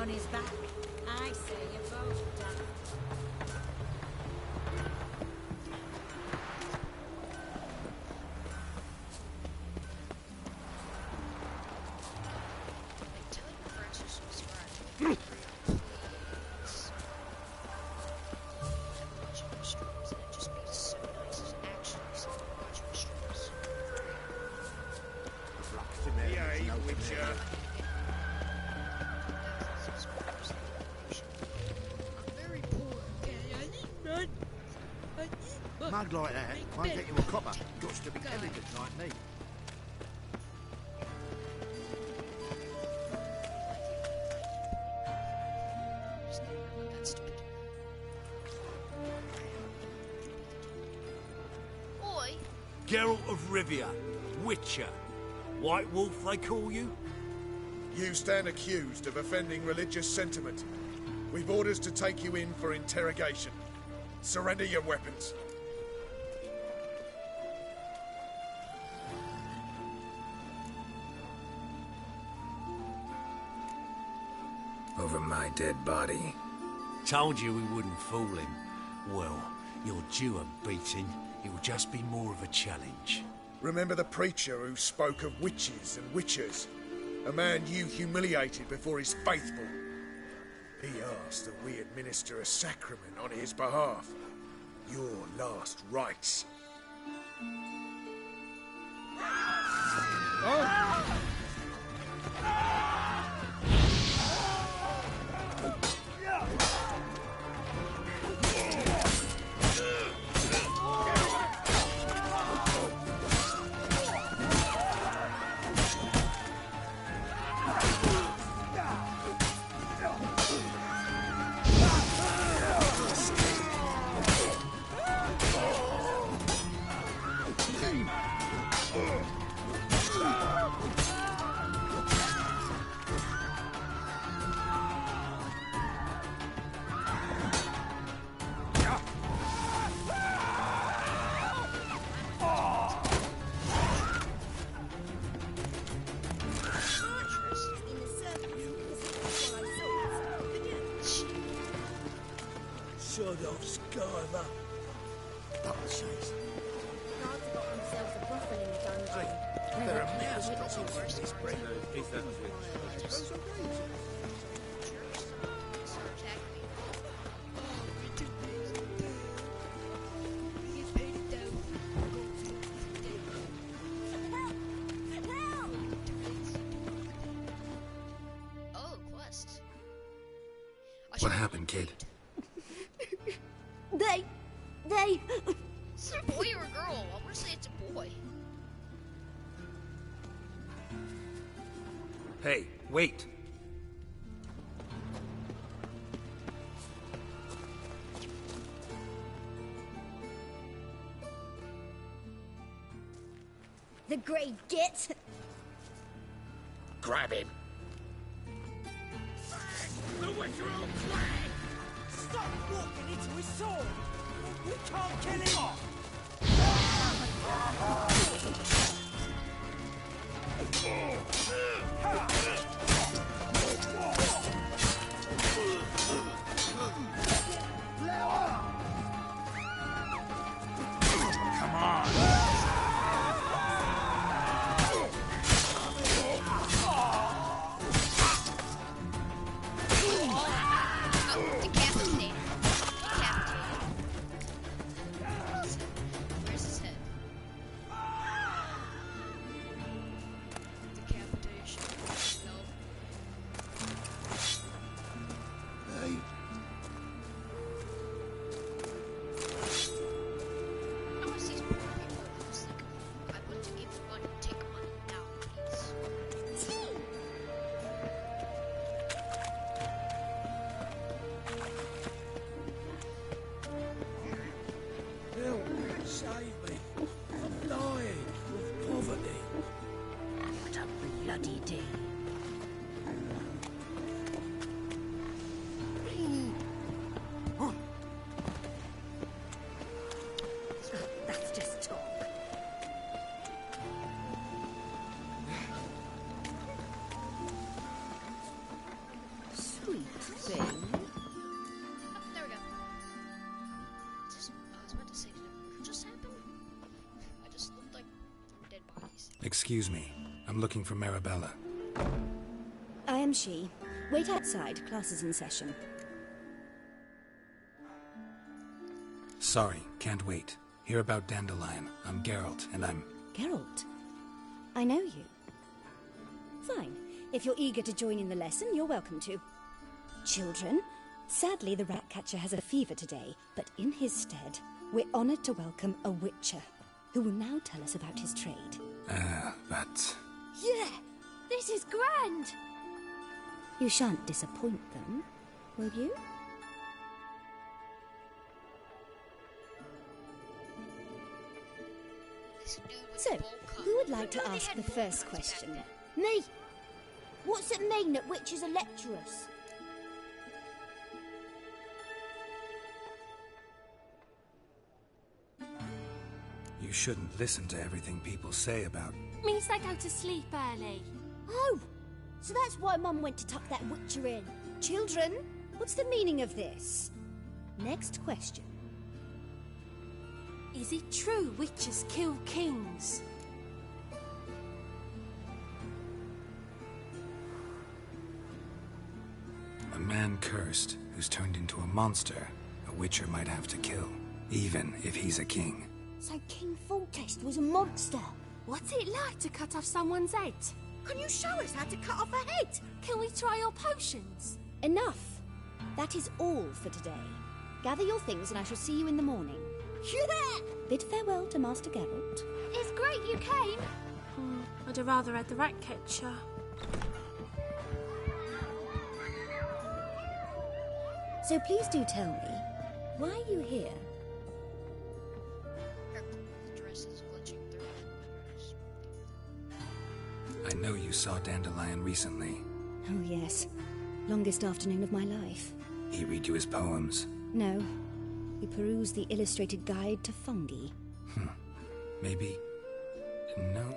on his back. I say you both done. Mug like that won't get you a copper. Got to be elegant like me. Oi! Geralt of Rivia, Witcher. White Wolf, they call you? You stand accused of offending religious sentiment. We've orders to take you in for interrogation. Surrender your weapons. Over my dead body. Told you we wouldn't fool him. Well, you're due a beating. It will just be more of a challenge. Remember the preacher who spoke of witches and witchers? A man you humiliated before his faithful. He asked that we administer a sacrament on his behalf. Your last rites. Shut off, Skyver. Double chase. Guards got themselves a brothel in the dungeon. There are mouse droppings in this bread. What happened, kid? They... Is it a boy or a girl? I want to say it's a boy. Hey, wait! The grey git. Grab him. The Witcher will play! Stop walking into his sword! We can't kill him! Come on! Decapitated. Where's his head? Decapitation. Nope. Hey. I want to see these poor people lose. Like, I want to give money, take money now, please. Help! Save me! I'm dying of poverty. What a bloody deed. That's just talk. Sweet excuse me. I'm looking for Marabella. I am she. Wait outside. Class is in session. Sorry, can't wait. Hear about Dandelion. I'm Geralt, and I'm... Geralt? I know you. Fine. If you're eager to join in the lesson, you're welcome to. Children, sadly the Ratcatcher has a fever today, but in his stead, we're honoured to welcome a Witcher, who will now tell us about his trade. But... Yeah! This is grand! You shan't disappoint them, will you? So, who would like to ask the first question? Me! What's it mean that witches are lecturers? You shouldn't listen to everything people say about... Means they go to sleep early. Oh! So that's why Mum went to tuck that witcher in. Children, what's the meaning of this? Next question. Is it true witches kill kings? A man cursed who's turned into a monster, a Witcher might have to kill, even if he's a king. So King Foltest was a monster. What's it like to cut off someone's head? Can you show us how to cut off a head? Can we try your potions? Enough! That is all for today. Gather your things and I shall see you in the morning. Yeah! Bid farewell to Master Geralt. It's great you came. I'd have rather had the Ratcatcher. So please do tell me, why are you here? The dress is glitching through. I know you saw Dandelion recently. Oh yes, longest afternoon of my life. He read you his poems. No, we perused the illustrated guide to fungi. Maybe... No.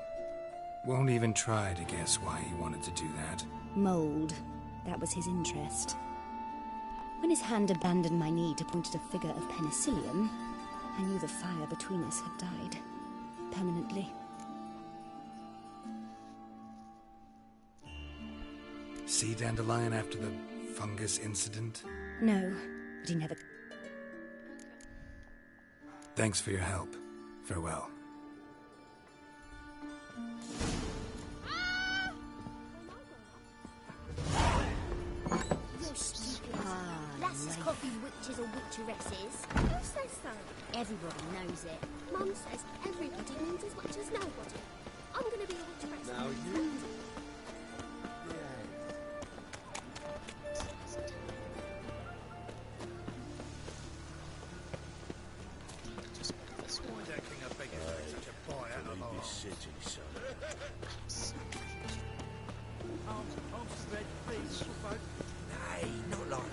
Won't even try to guess why he wanted to do that. Mold. That was his interest. When his hand abandoned my knee to point at a figure of penicillium, I knew the fire between us had died. Permanently. See Dandelion after the fungus incident? No, but he never... Thanks for your help. Farewell. You're stupid. Lasses can't be witches or witcheresses. Who says so? Everybody knows it. Mum says everybody means as much as nobody. I'm going to be a witcheress. Now you... Why that king of beggars make such a bite out of Leave this city, son. Arms spread, please, little folk. Nay, not like that.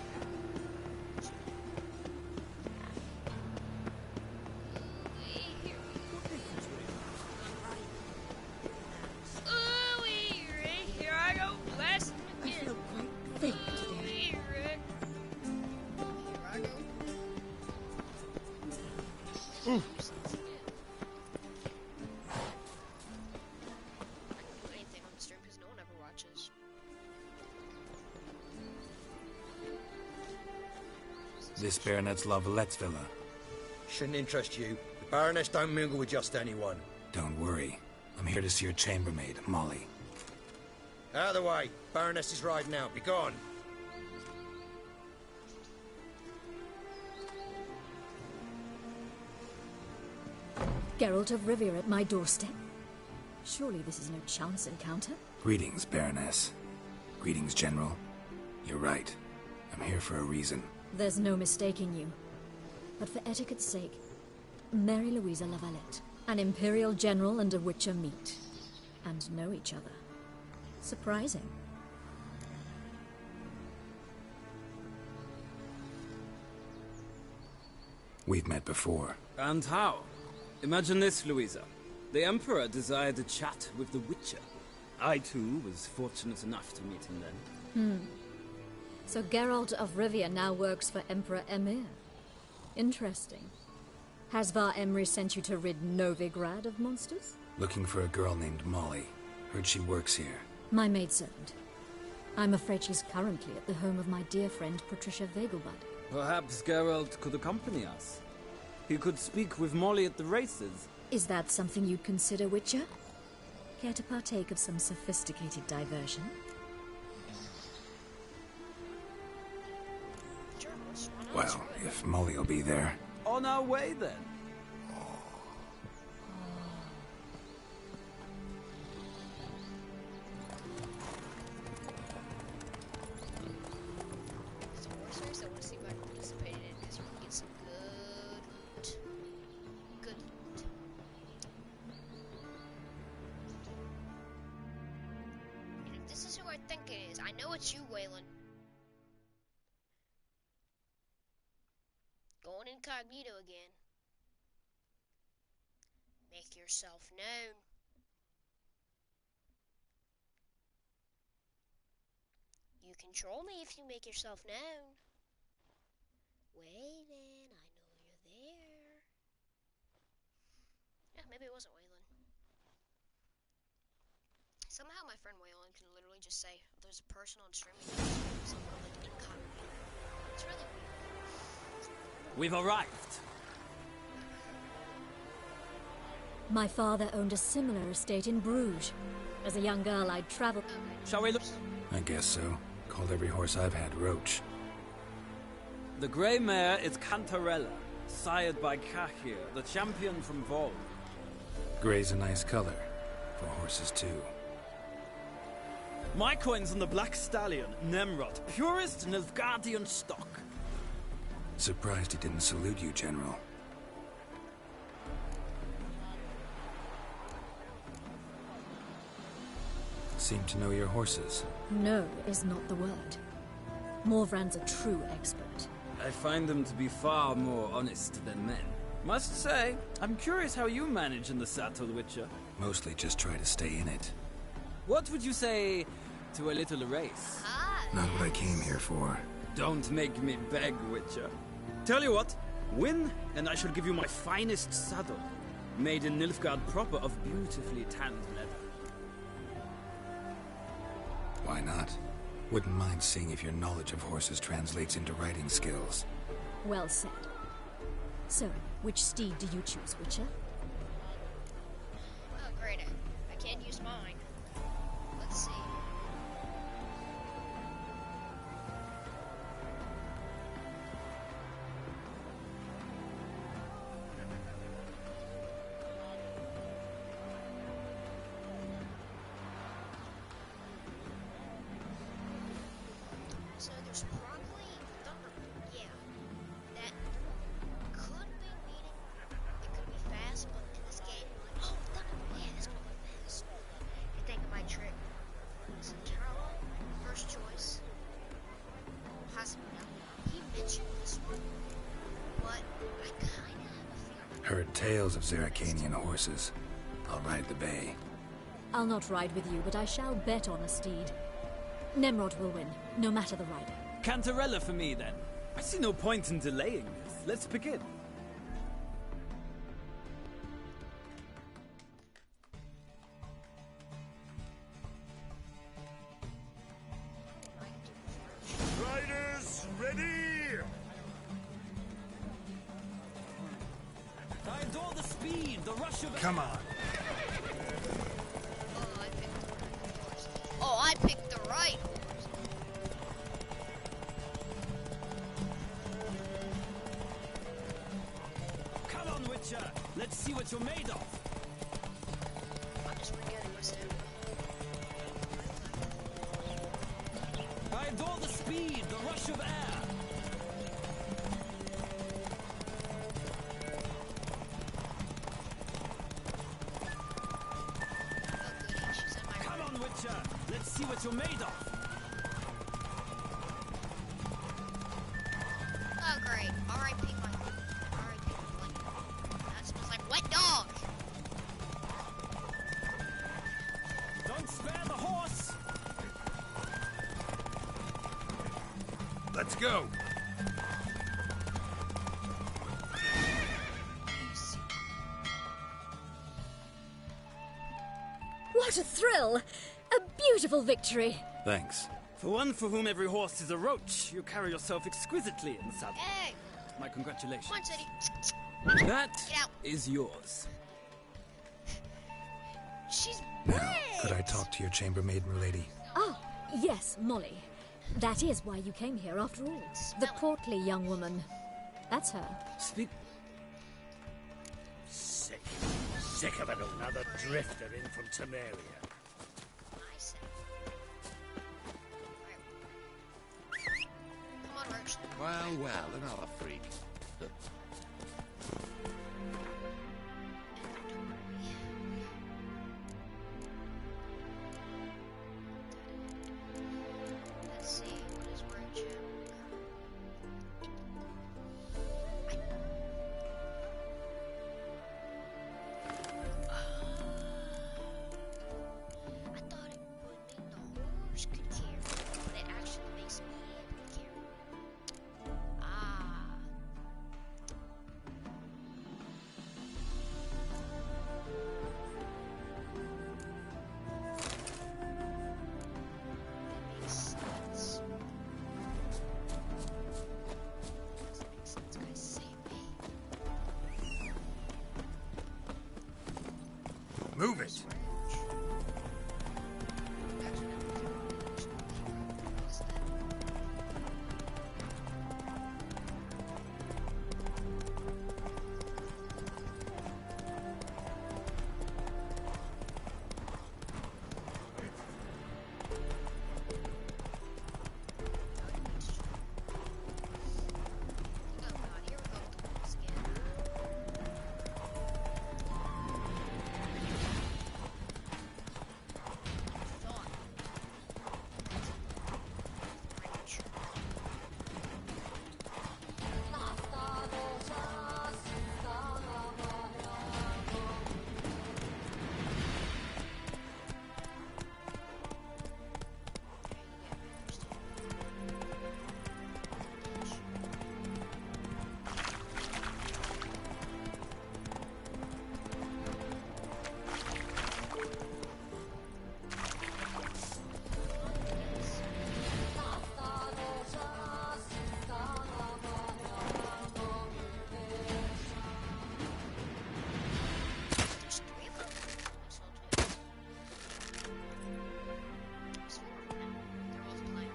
Ooweee, here I go, blasting I again. feel quite faint today. Ooweee, here I go. Anything on the stream because no one ever watches. This baronet's Lavallette's villa. Shouldn't interest you. The Baroness don't mingle with just anyone. Don't worry. I'm here to see your chambermaid, Molly. Out of the way. Baroness is riding out. Be gone. Geralt of Rivia at my doorstep? Surely this is no chance encounter? Greetings, Baroness. Greetings, General. You're right. I'm here for a reason. There's no mistaking you. But for etiquette's sake, Mary Louisa Lavalette, an Imperial General and a Witcher meet. And know each other. Surprising. We've met before. And how? Imagine this, Louisa. The Emperor desired a chat with the Witcher. I, too, was fortunate enough to meet him then. So Geralt of Rivia now works for Emperor Emir. Interesting. Has Var Emry sent you to rid Novigrad of monsters? Looking for a girl named Molly. Heard she works here. My maidservant. I'm afraid she's currently at the home of my dear friend Patricia Vegelbud. Perhaps Geralt could accompany us. He could speak with Molly at the races. Is that something you'd consider, Witcher? Care to partake of some sophisticated diversion? Well, if Molly will be there. On our way, then. It's a horse race I want to see if I can participate in it, because we can get some good loot. Good loot. And if this is who I think it is, I know it's you, Waylon. Going incognito again. Make yourself known. You control me if you make yourself known. Waylon, I know you're there. Yeah, maybe it wasn't Waylon. Somehow my friend Waylon can literally just say, there's a person on streaming, someone like incognito. It's really weird. We've arrived. My father owned a similar estate in Bruges. As a young girl, I'd traveled... Shall we look? I guess so. Called every horse I've had Roach. The grey mare is Cantarella, sired by Cahir, the champion from Vol. Grey's a nice color. For horses, too. My coin's on the black stallion, Nemrod, purest Nilfgaardian stock. Surprised he didn't salute you, General. Seem to know your horses. No is not the word. Morvran's a true expert. I find them to be far more honest than men. Must say, I'm curious how you manage in the saddle, Witcher. Mostly just try to stay in it. What would you say to a little race? Not what I came here for. Don't make me beg, Witcher. Tell you what, win, and I shall give you my finest saddle. Made in Nilfgaard proper of beautifully tanned leather. Why not? Wouldn't mind seeing if your knowledge of horses translates into riding skills. Well said. So, which steed do you choose, Witcher? Oh, great. I can't use mine. Let's see. So there's probably Thunder. Yeah. That could be meaning it could be fast, but in this game, like, oh, Thunder. Yeah, that's gonna be fast. You think of my trick. Centrala, first choice. Possibly not. He mentioned this one, but I kinda have a feeling. Heard tales of Zeracanian horses. I'll ride the bay. I'll not ride with you, but I shall bet on a steed. Nemrod will win, no matter the rider. Cantarella for me, then. I see no point in delaying this. Let's begin. Riders, ready! I adore the speed, the rush of... Come on. Oh, I picked the right horse. Come on, Witcher. Let's see what you're made of. I'm just forgetting myself. I adore the speed, the rush of air. Come on, Witcher. Let's see what you're made of. Oh, great. R.I.P. my... R.I.P. my blood. That smells like wet dog. Don't spare the horse. Let's go. What a thrill! A beautiful victory! Thanks. For one for whom every horse is a roach, you carry yourself exquisitely in the saddle. Hey! My congratulations. Come on, City. That Get out. is yours. She's Now, wet. could I talk to your chambermaid, milady? Ah, yes, Molly. That is why you came here after all. The portly young woman. That's her. Speak. Sick of it, another drifter in from Temeria. I said. Come on, Roach. Well, another freak. Let's see, what is Roach? I thought it would mean the horse could carry, but it actually makes me able to carry. Ah. That makes sense. Doesn't make sense, guys. Save me. Move it. Oh god, here we go with the horse again. Thought. Roach. There's three of them? I saw twins. There's four of them now. They're both playing.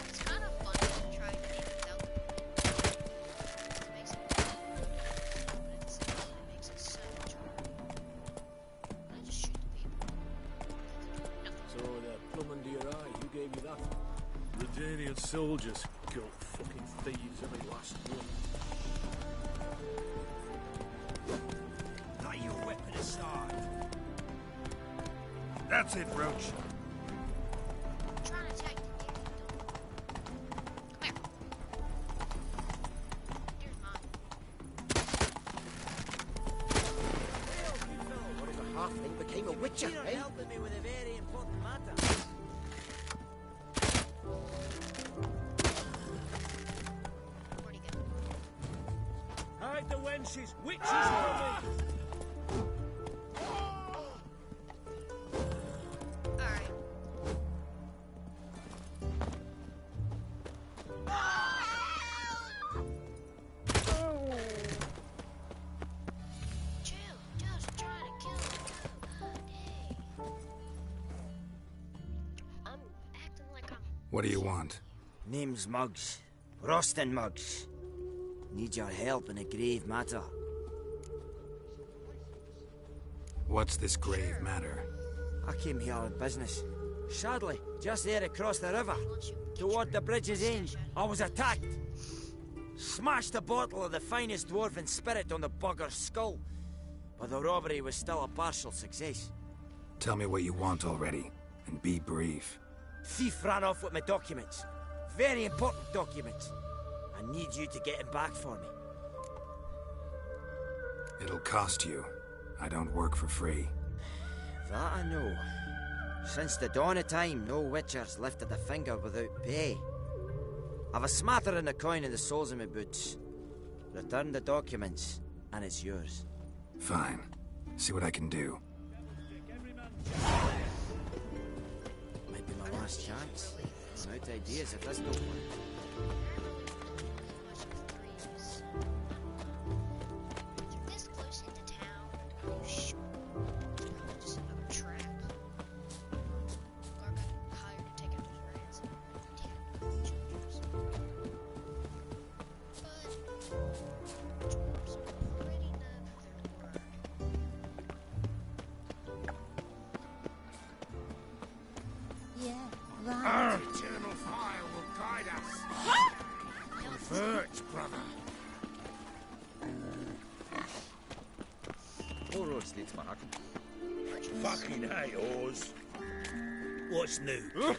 It's kind of fun to try to aim without the it makes it fun, but at the same time it makes it so much harder. I just shoot the people. They're doing nothing. So the plum under your eye, who gave you that? Redanian soldiers. Go fucking thieves, every last one. Lay your weapon aside. That's it, Roach. I'm trying to attack the deer. Come here. Deer's mine. What if a halfling became a witcher, You're eh? helping me with a very important matter. Where'd he go? Hide the wenches! Witches coming! Alright. Chill, just trying to kill him. Hey. I'm acting like I'm What do you want? Name's Muggs. Rostin Muggs. Need your help in a grave matter. What's this grave matter? I came here on business. Sadly, just there across the river, toward the bridge's end, I was attacked. Smashed a bottle of the finest dwarven spirit on the bugger's skull. But the robbery was still a partial success. Tell me what you want already, and be brief. Thief ran off with my documents. Very important documents. I need you to get him back for me. It'll cost you. I don't work for free. That I know. Since the dawn of time, no witcher's lifted a finger without pay. I've a smattering of coin in the soles of my boots. Return the documents, and it's yours. Fine. See what I can do. Might be my last chance. I'm out of ideas if this don't work. This close into town. Just another trap. Or got hired to take out those rats and attack soldiers. But dwarves already know their word. Yeah, right. Our eternal fire will guide us. Convert, brother. All roads lead to Manhattan. Fucking hey, Oz. What's new, killer?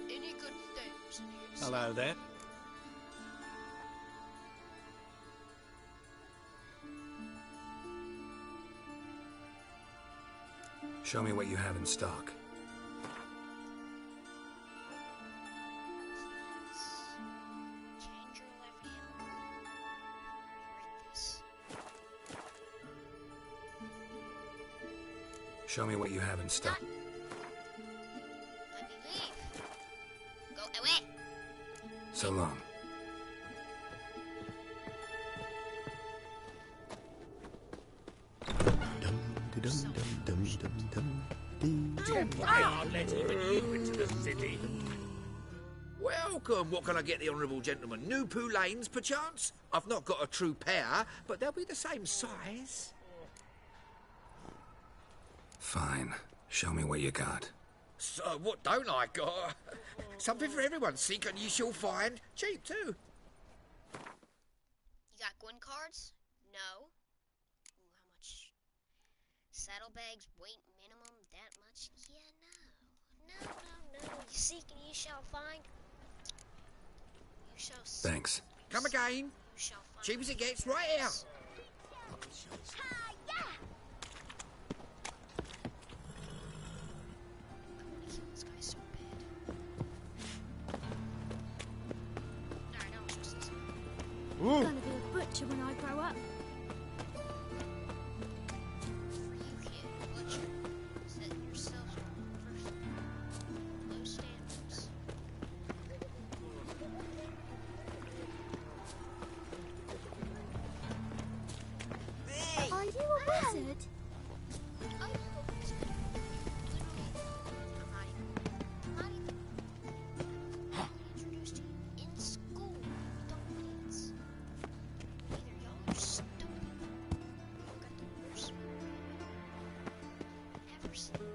Any good things in here? Hello there. Show me what you have in stock. Change your left hand. Read this. Show me what you have in stock. Let me leave. Go away. So long. They aren't letting even you into the city. Welcome. What can I get the honourable gentleman? New Poo Lanes, perchance? I've not got a true pair, but they'll be the same size. Fine. Show me what you got. So, what don't I got? Something for everyone. Seek and you shall find. Cheap, too. You got Gwyn cards? No. Ooh, how much? Saddlebags, weight minimum, that much? Yeah, no. You seek and you shall find. You shall seek. Thanks. Come again. You shall find. Cheap as it gets, right here. This guy's so bad. Alright, I don't trust this. I'm gonna be a butcher when I grow up. For you, kid, butcher. Set yourselves first. Low standards. Are you a wizard? Oh, I'm not even introduced to you in school. Dumplings. Either y'all are stupid or got the worst ever seen.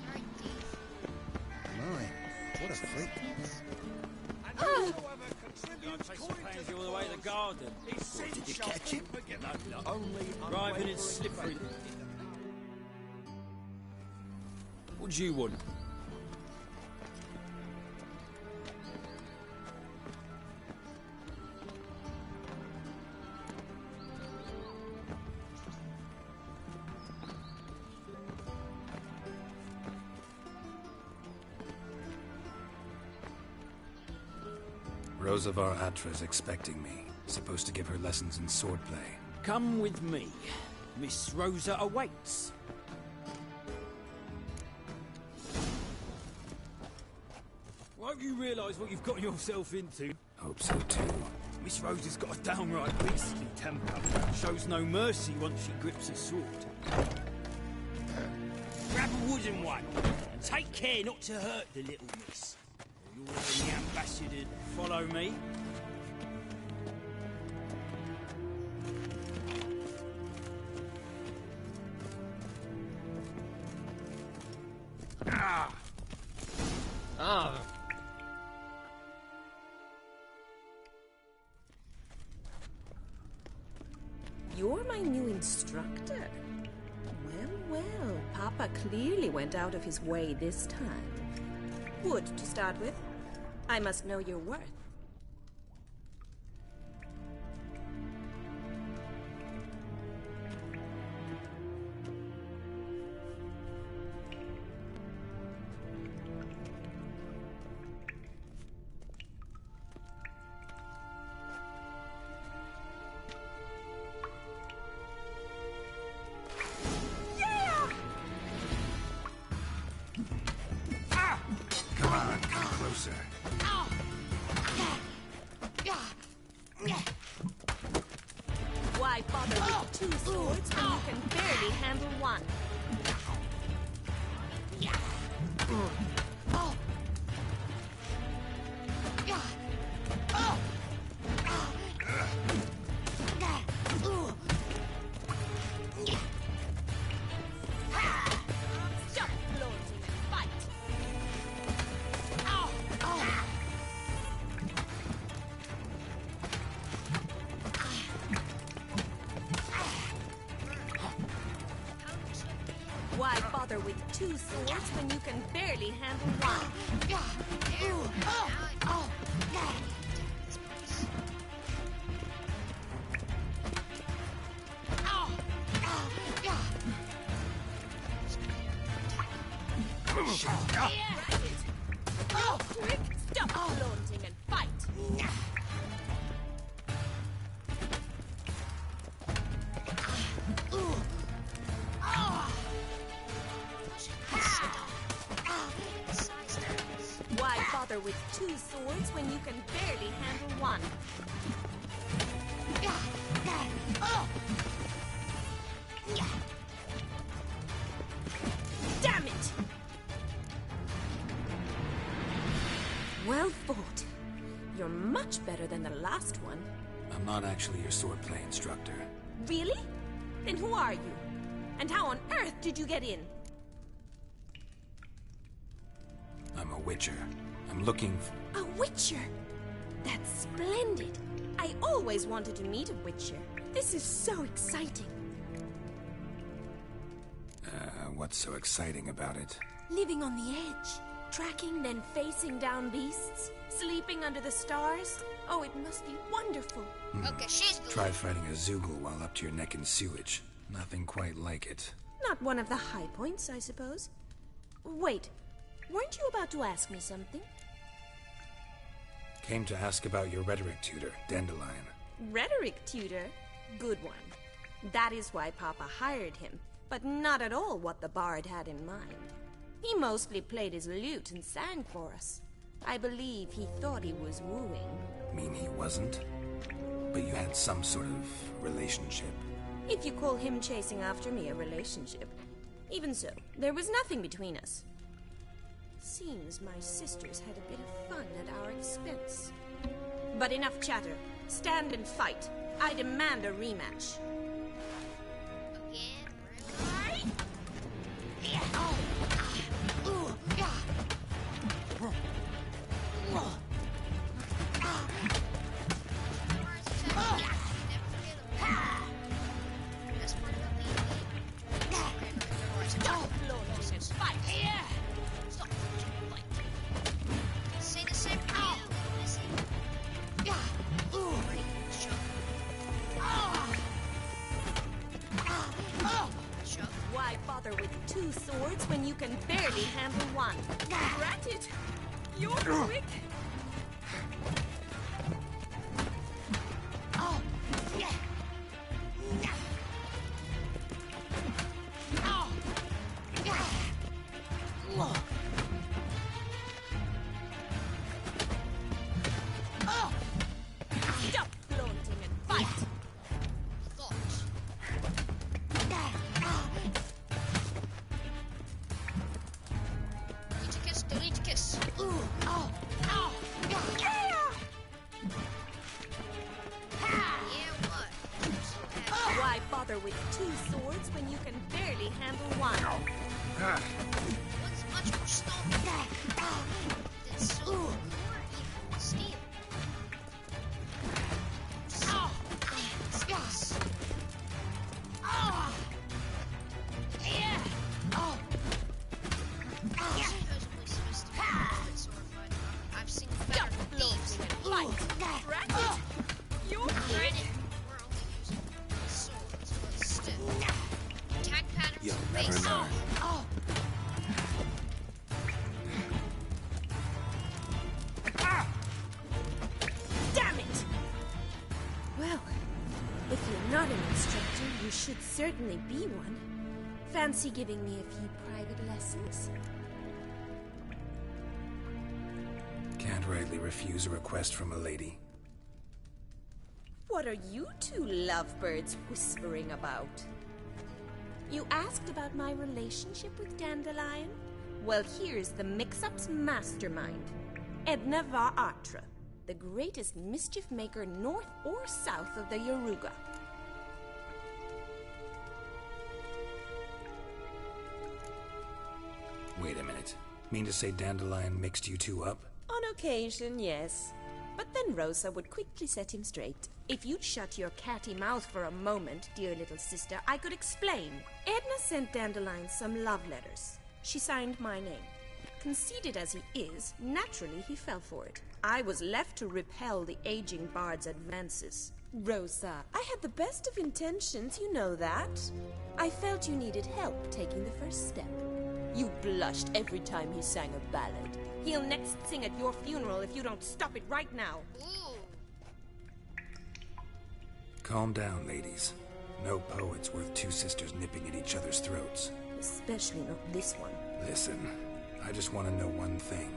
Alright, thief. My, what a freak. All the way to the garden. Did you catch him? Only Driving in slippery. What do you want? Rosavar Atra's expecting me. Supposed to give her lessons in swordplay. Come with me. Miss Rosa awaits. Won't you realise what you've got yourself into? Hope so too. Miss Rosa's got a downright beastly temper. Shows no mercy once she grips a sword. Grab a wooden one, and take care not to hurt the little miss. Or you're the ambassador to follow me. You're my new instructor. Well, Papa clearly went out of his way this time. Wood, to start with. I must know your worth. two swords when you can barely handle one. Stop flaunting and fight. Why bother with two swords when you can barely handle one? Quick, stop flaunting and fight. Why bother with two swords when you can barely handle one? Damn it! Well fought. You're much better than the last one. I'm not actually your swordplay instructor. Really? Then who are you? And how on earth did you get in? I'm a witcher. I'm looking for... A witcher? That's splendid. I always wanted to meet a witcher. This is so exciting. What's so exciting about it? Living on the edge. Tracking, then facing down beasts. Sleeping under the stars. Oh, it must be wonderful. Okay, she's good. Try fighting a Zoogle while up to your neck in sewage. Nothing quite like it. Not one of the high points, I suppose. Wait, weren't you about to ask me something? Came to ask about your rhetoric tutor, Dandelion. Rhetoric tutor? Good one. That is why Papa hired him, but not at all what the bard had in mind. He mostly played his lute and sang for us. I believe he thought he was wooing. Mean he wasn't? But you had some sort of relationship. If you call him chasing after me a relationship. Even so, there was nothing between us. Seems my sisters had a bit of fun at our expense. But enough chatter. Stand and fight. I demand a rematch. Again, really? Why bother with two swords when you can barely handle one? Drat it! You're quick! Stop flaunting and fight! Delete kiss. Why bother with two swords when you can barely handle one? One's much more strong than silver or even steel. I've seen better thieves. Fight! Drat it! You're quick! We're only using swords, but still. Attack patterns You'll are never based learn. Damn it! Well, if you're not an instructor, you should certainly be one. Fancy giving me a few private lessons? Can't rightly refuse a request from a lady. What are you two lovebirds whispering about? You asked about my relationship with Dandelion? Well, here's the mix-up's mastermind. Edna Va Atra, the greatest mischief maker north or south of the Yaruga. Wait a minute. Mean to say Dandelion mixed you two up? On occasion, yes. But then Rosa would quickly set him straight. If you'd shut your catty mouth for a moment, dear little sister, I could explain. Edna sent Dandelion some love letters. She signed my name. Conceited as he is, naturally he fell for it. I was left to repel the aging bard's advances. Rosa, I had the best of intentions, you know that. I felt you needed help taking the first step. You blushed every time he sang a ballad. He'll next sing at your funeral if you don't stop it right now. Calm down, ladies. No poet's worth two sisters nipping at each other's throats. Especially not this one. Listen, I just want to know one thing.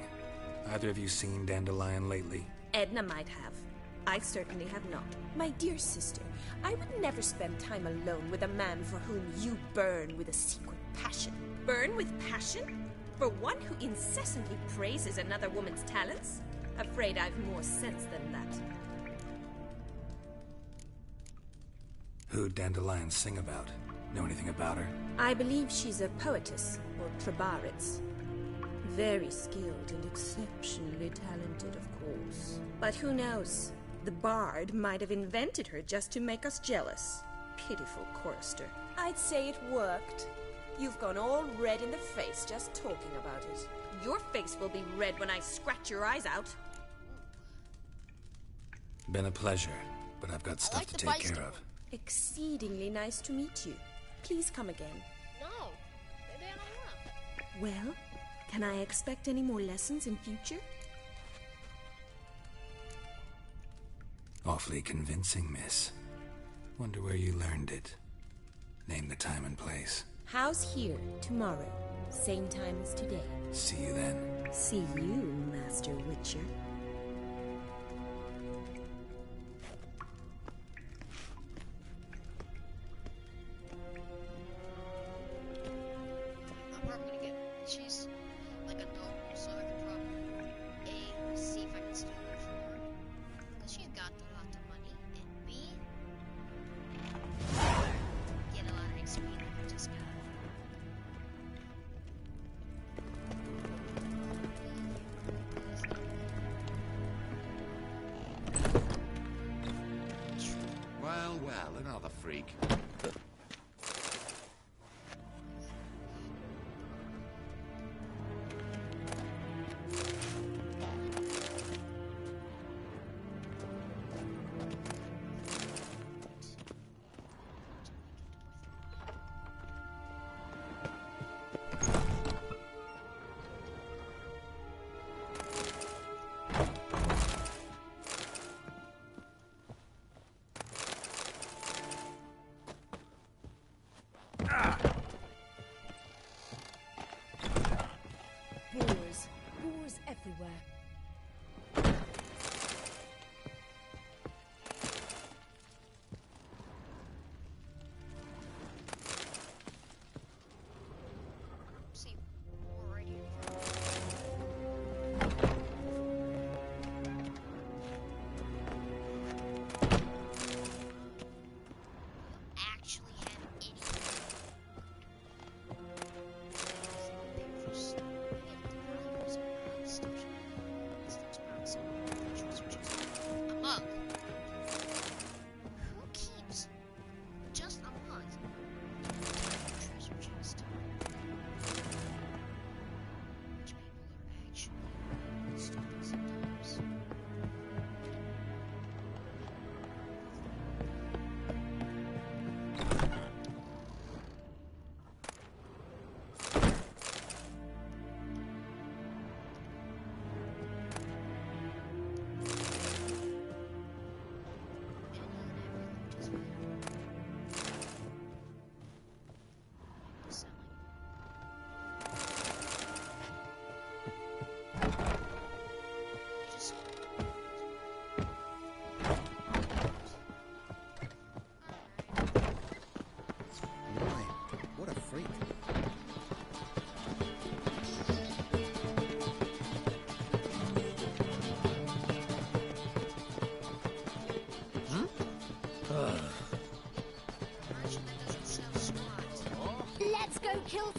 Either of you seen Dandelion lately? Edna might have. I certainly have not. My dear sister, I would never spend time alone with a man for whom you burn with a secret passion. Burn with passion? For one who incessantly praises another woman's talents? Afraid I've more sense than that. Who'd Dandelion sing about? Know anything about her? I believe she's a poetess, or trabaritz. Very skilled and exceptionally talented, of course. But who knows? The bard might have invented her just to make us jealous. Pitiful chorister. I'd say it worked. You've gone all red in the face just talking about it. Your face will be red when I scratch your eyes out. Been a pleasure, but I've got stuff to take care of. Exceedingly nice to meet you. Please come again. No, they don't want. Well, can I expect any more lessons in future? Awfully convincing, miss. Wonder where you learned it. Name the time and place. House here, tomorrow. Same time as today. See you then. See you, Master Witcher. I'm probably gonna get she's like a dog, so I can probably A, see if I can steal her from her. Because she's got a lot of money, and B, get a lot of XP that I just got. Well, well, another freak.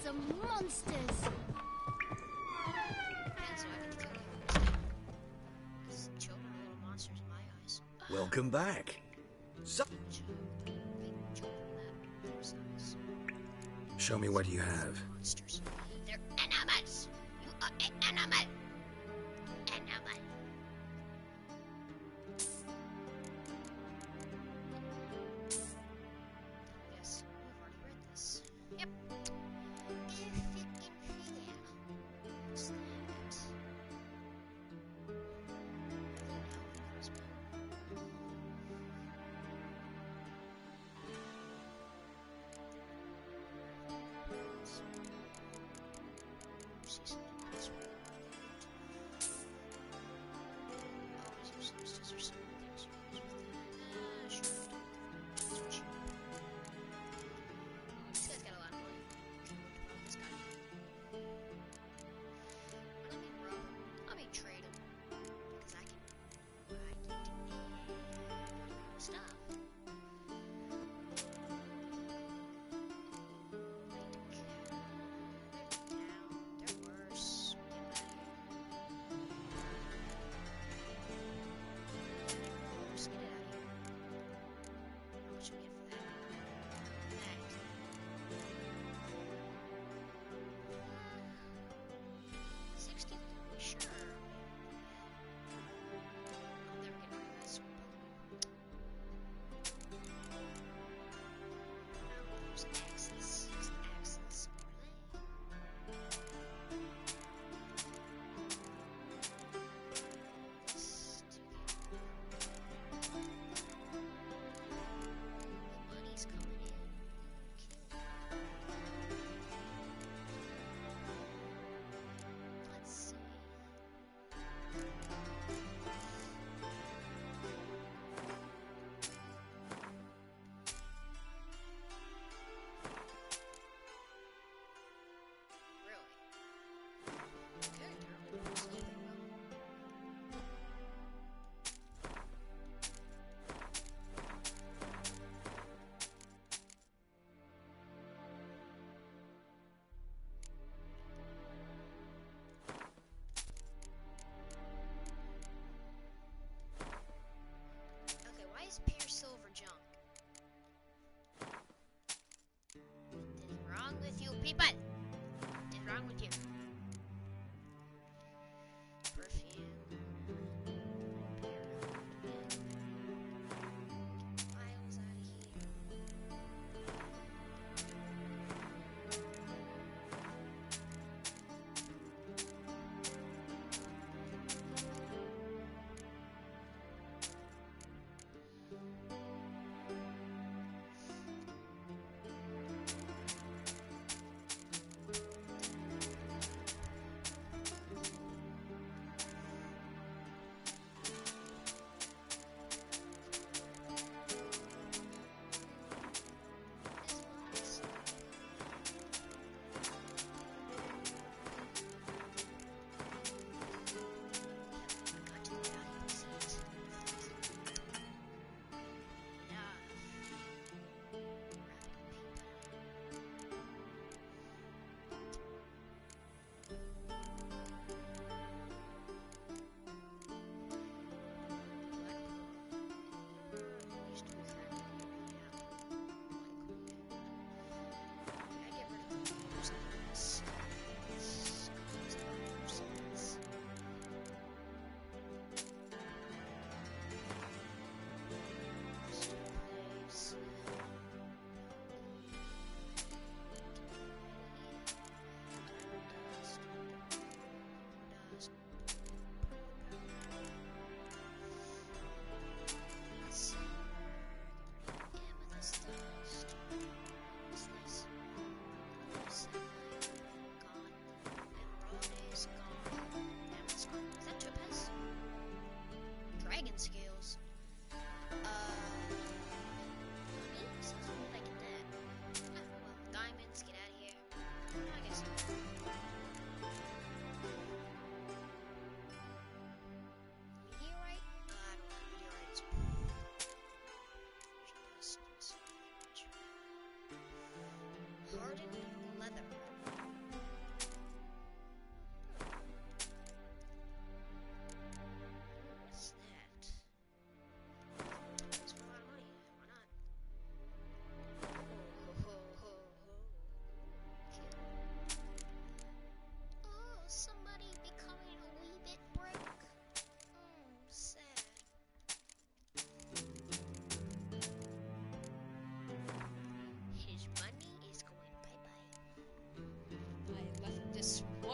some monsters. And so I get to kill you. Because children are little monsters in my eyes. Welcome back. Show me what you have. Monsters. They're animals. You are an animal. Animal. Yes, we've already read this. Yep. Infidel. What's that? This guy's got a lot of money. This guy. Let me rob him. Let me trade him. Because I can stuff. They're worse. Get it out of here. How much do we get for that? That. 60? Sure. I'll never get rid of that sweet There's axes. There's axes. This to the money's coming in. Let's see. Really? Very terrible. Sleeping well. Okay, why is pure silver junk? What is wrong with you people? What is wrong with you? Perfume. Miles out of here.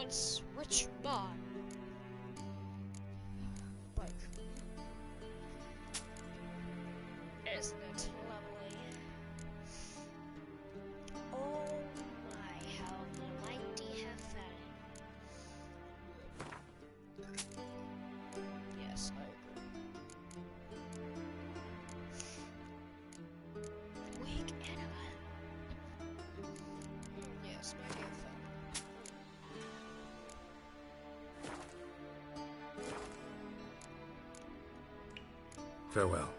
once rich man. Like, isn't it lovely? Oh my, how mighty have fallen. Yes, I agree. Weak animal. Yes, my dear friend. Farewell.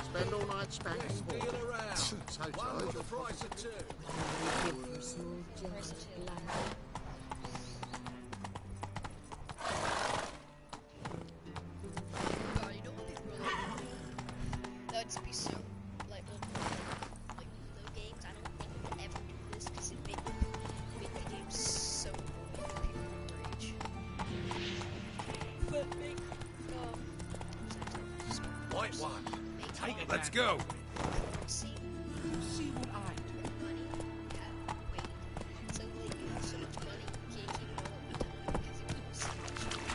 Spend all night spanking wheel around. So one for the price of two. God, you know what would be really cool? That'd just be so, like the games, I don't think would ever do this because it make the game so annoying that people would rage. But make, White one. Take it. Let's go. see what I do. money. Yeah, wait. So like you have so much money, you can't keep it all at one time because it keeps so much money.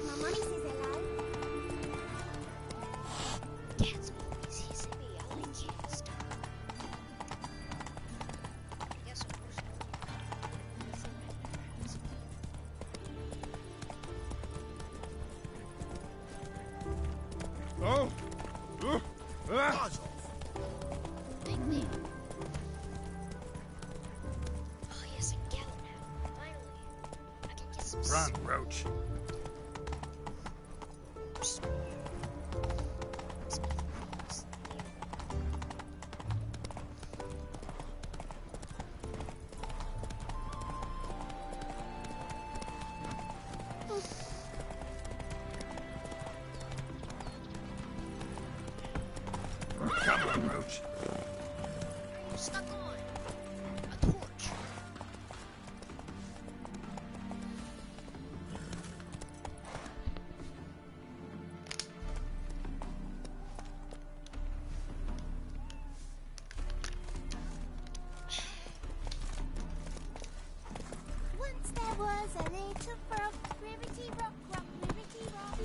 My money says hello. Cats always hiss at me. I like cats. Yes, of course. Oh! Buzz off. Big man. Oh yes, I get it now. Finally, I can get some. Run, Roach. Come on, Roach. Stuck on a torch. Once there was a little frog, ribbity rock, rock, ribbity rock.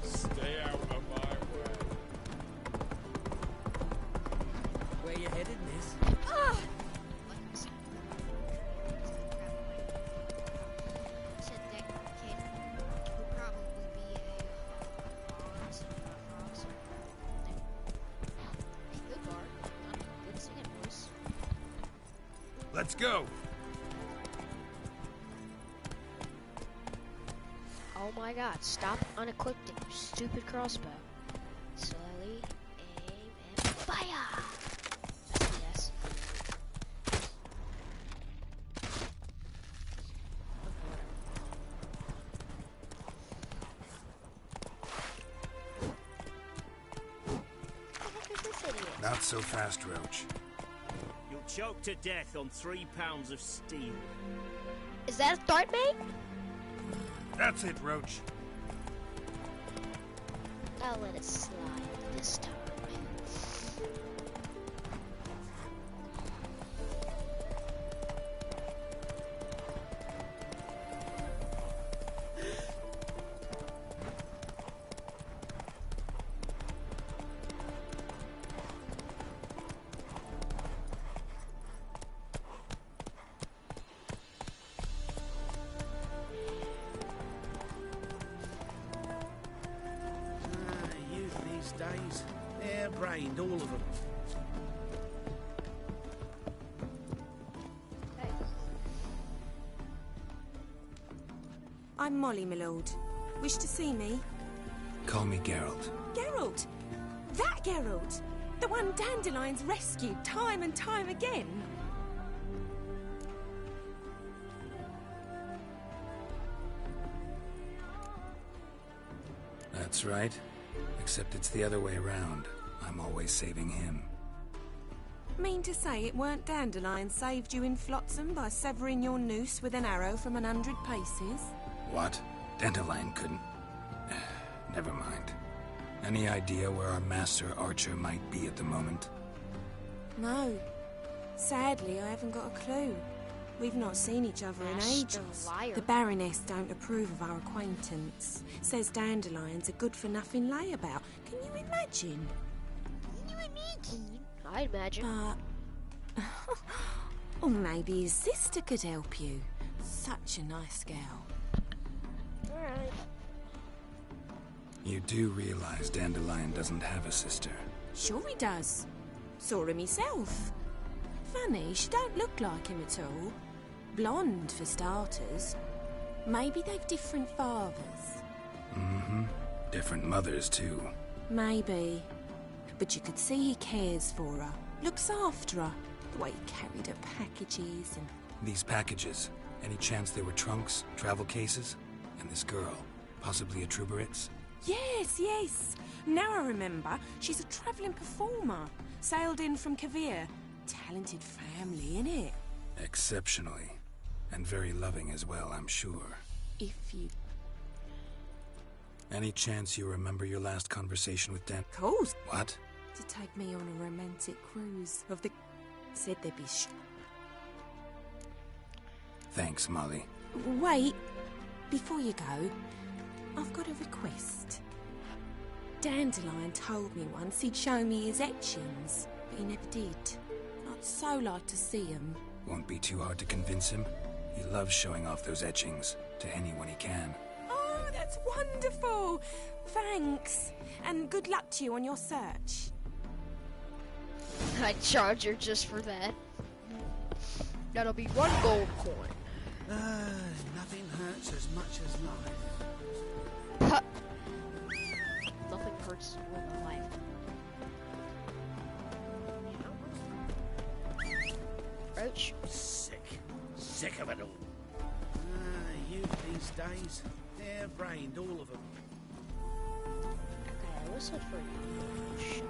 Stay out of my way. Where you headed, miss? Ah! Said that kid would probably be a fox or a good bard, not a good singing voice. Let's go. Oh my god, stop unequipped your stupid crossbow. Slowly aim and fire! That's a yes. What the heck is this idiot? Not so fast, Roach. You'll choke to death on 3 pounds of steel. Is that a threat, mate? That's it, Roach. I'll let it slide this time. Youth these days. Hair-brained, all of them. I'm Molly, my lord. Wish to see me? Call me Geralt. Geralt! That Geralt! The one Dandelion's rescued time and time again. That's right. Except it's the other way around. I'm always saving him. Mean to say it weren't Dandelion saved you in Flotsam by severing your noose with an arrow from 100 paces? What? Dandelion couldn't... Never mind. Any idea where our master archer might be at the moment? No. Sadly, I haven't got a clue. We've not seen each other in ages. Liar. The Baroness don't approve of our acquaintance. Says Dandelion's a good-for-nothing layabout. Can you imagine? I'd imagine. But... or maybe his sister could help you. Such a nice girl. Alright. You do realize Dandelion doesn't have a sister? Sure he does. Saw him himself. Funny, she don't look like him at all. Blonde, for starters. Maybe they've different fathers. Mm-hmm. Different mothers, too. Maybe. But you could see he cares for her. Looks after her. The way he carried her packages and... These packages, any chance they were trunks, travel cases? And this girl, possibly a Truberitz? Yes, yes. Now I remember. She's a travelling performer. Sailed in from Kavir. Talented family, innit? Exceptionally. And very loving as well, I'm sure. If you... Any chance you remember your last conversation with Dan? Of course. What? To take me on a romantic cruise of the... Said there'd be Thanks, Molly. Wait. Before you go, I've got a request. Dandelion told me once he'd show me his etchings, but he never did. I'd so like to see them. Won't be too hard to convince him. He loves showing off those etchings to anyone he can. Oh, that's wonderful! Thanks. And good luck to you on your search. I'd charge her just for that. That'll be 1 gold coin. Nothing hurts as much as life. Nothing hurts more than life. Roach. Sick of it all. Youth these days, they're brained, all of them. Okay, let's look for shite.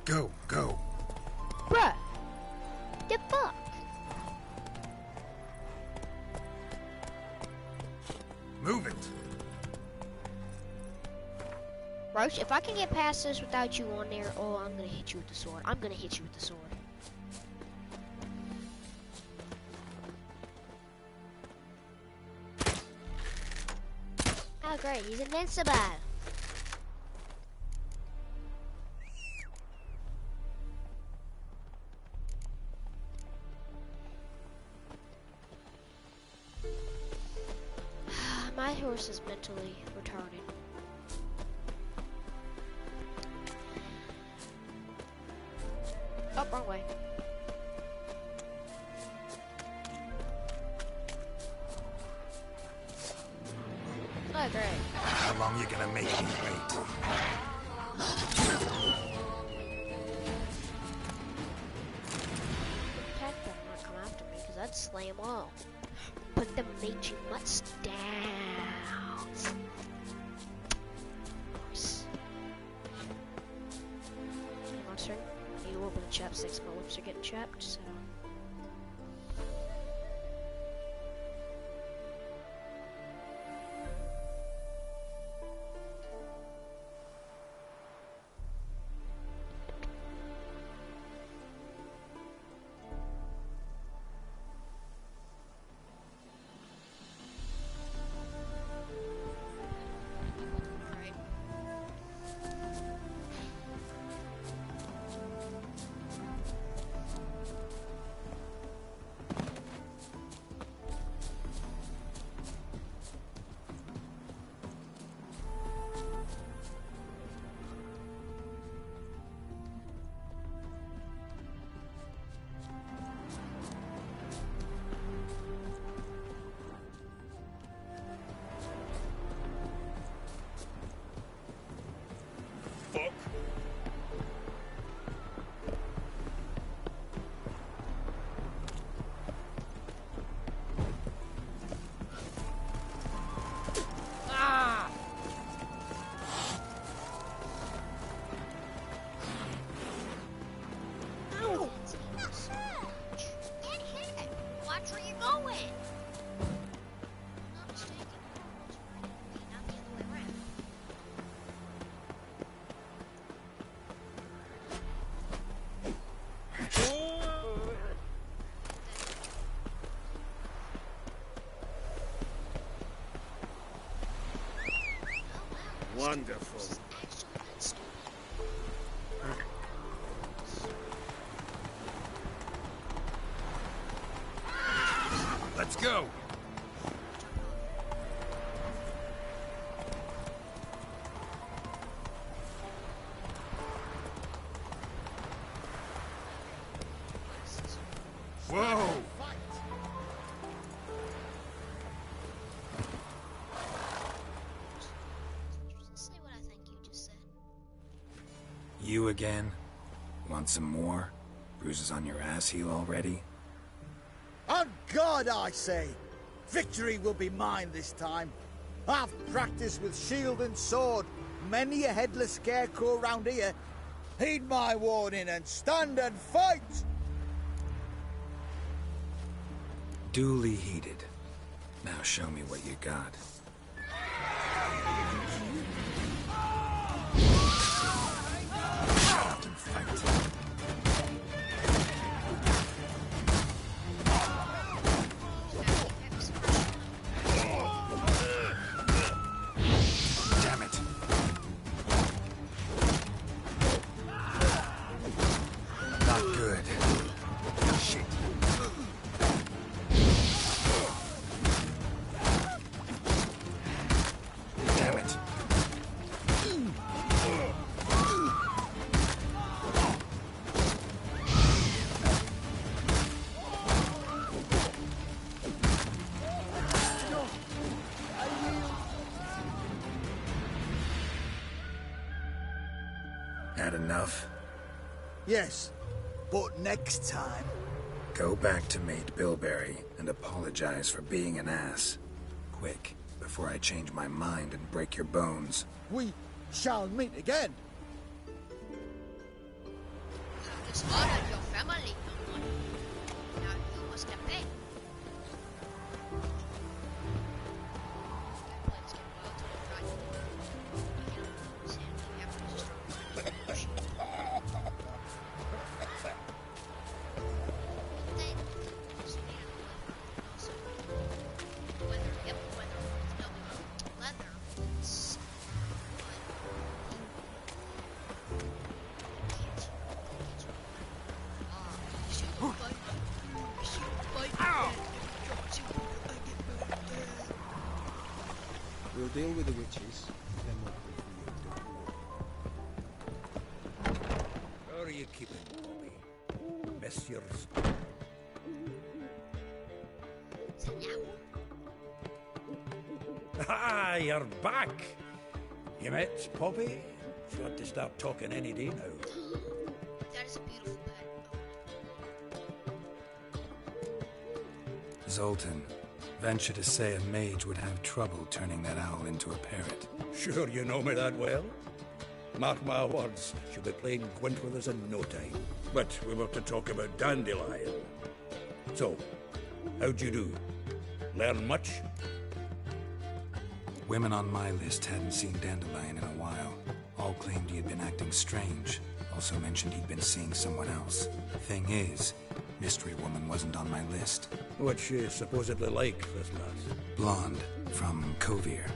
Go, go. Bruh! The fuck? Move it. Roach, if I can get past this without you on there, oh, I'm gonna hit you with the sword. I'm gonna hit you with the sword. Oh, great, he's invincible. My horse is mentally retarded. Oh, wrong way. Oh, great. How long you gonna make me wait? Attack them, not come after me, because I'd slay them all. Put the Meiji mutts down. Nice. Monster, I need to open the chapsticks. My lips are getting chapped, so. Wonderful. Let's go. Whoa! Say what I think you just said. You again? Want some more? Bruises on your ass heel already? On God, I say! Victory will be mine this time. I've practiced with shield and sword. Many a headless scarecrow round here. Heed my warning and stand and fight! Duly heeded. Now show me what you got. Shut up and fight. Damn it. Not good. Shit. Damn it. Had enough? Yes, but next time... Go back to Mate Bilberry and apologize for being an ass. Quick, before I change my mind and break your bones. We shall meet again. Dishonored your family, no one. Now you must have paid. We'll deal with the witches, then we'll pay for you. Where are you keeping, Bobby? Messieurs. Ah, you're back. You met Poppy? She ought to start talking any day now. That is a beautiful pet. Zoltan, venture to say a mage would have trouble turning that owl into a parrot. Sure you know me that well? Mark my words, she'll be playing Gwent with us in no time. But we were to talk about Dandelion. So, how'd you do? Learn much? Women on my list hadn't seen Dandelion in a while. All claimed he had been acting strange. Also mentioned he'd been seeing someone else. Thing is, Mystery Woman wasn't on my list. What's she supposedly like, this lass? Blonde, from Kovir.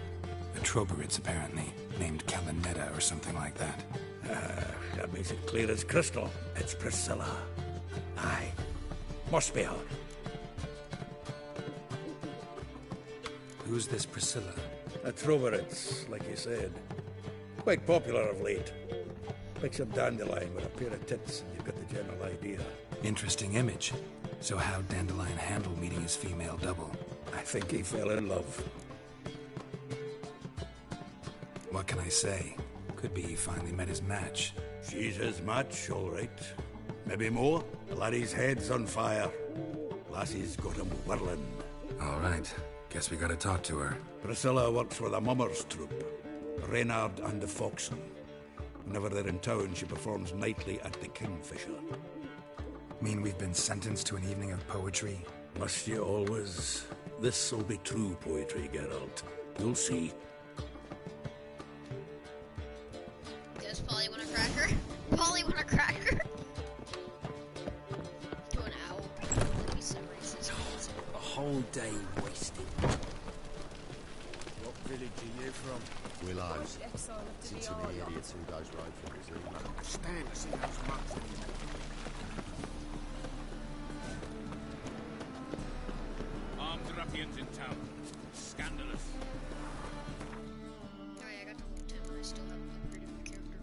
A Troberitz, apparently, named Kalinetta or something like that. That makes it clear as crystal. It's Priscilla. Aye. Must be her. Who's this Priscilla? A Troberitz, like you said. Quite popular of late. Picture Dandelion with a pair of tits and you've got the general idea. Interesting image. So how'd Dandelion handle meeting his female double? I think he fell in love. What can I say? Could be he finally met his match. She's his match, all right. Maybe more. Laddie's head's on fire. Lassie's got him whirling. All right. Guess we gotta talk to her. Priscilla works for the Mummers troupe. Reynard and the Foxen. Whenever they're in town, she performs nightly at the Kingfisher. Mean we've been sentenced to an evening of poetry? Must you always? This'll be true poetry, Geralt. You'll see. Does Polly want a cracker? Polly want a cracker? To an owl. Look, he's so racist. A whole day wasted. What village are you from? Willows. It's into the area 2 days road from the zoo. Stand to see those mugs anymore. Armed ruffians in town. Scandalous. Oh yeah, I got the whole 10. I still haven't upgraded my character.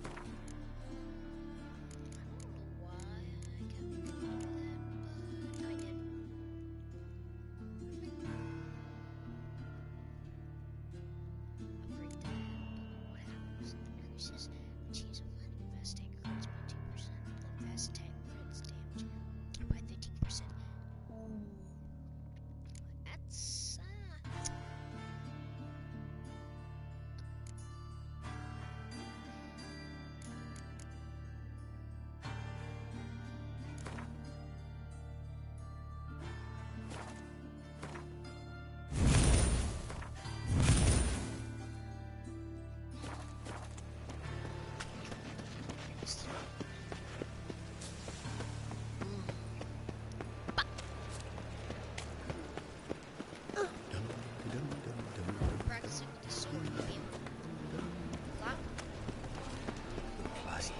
I don't know why I kept doing that, but I did. Upgrade that. What happens? Increases the chance of land infesting crits by 2%. Blood fast attack crits damage by 15%. Ooh. That's practicing with the sword would be a lot. Plastic.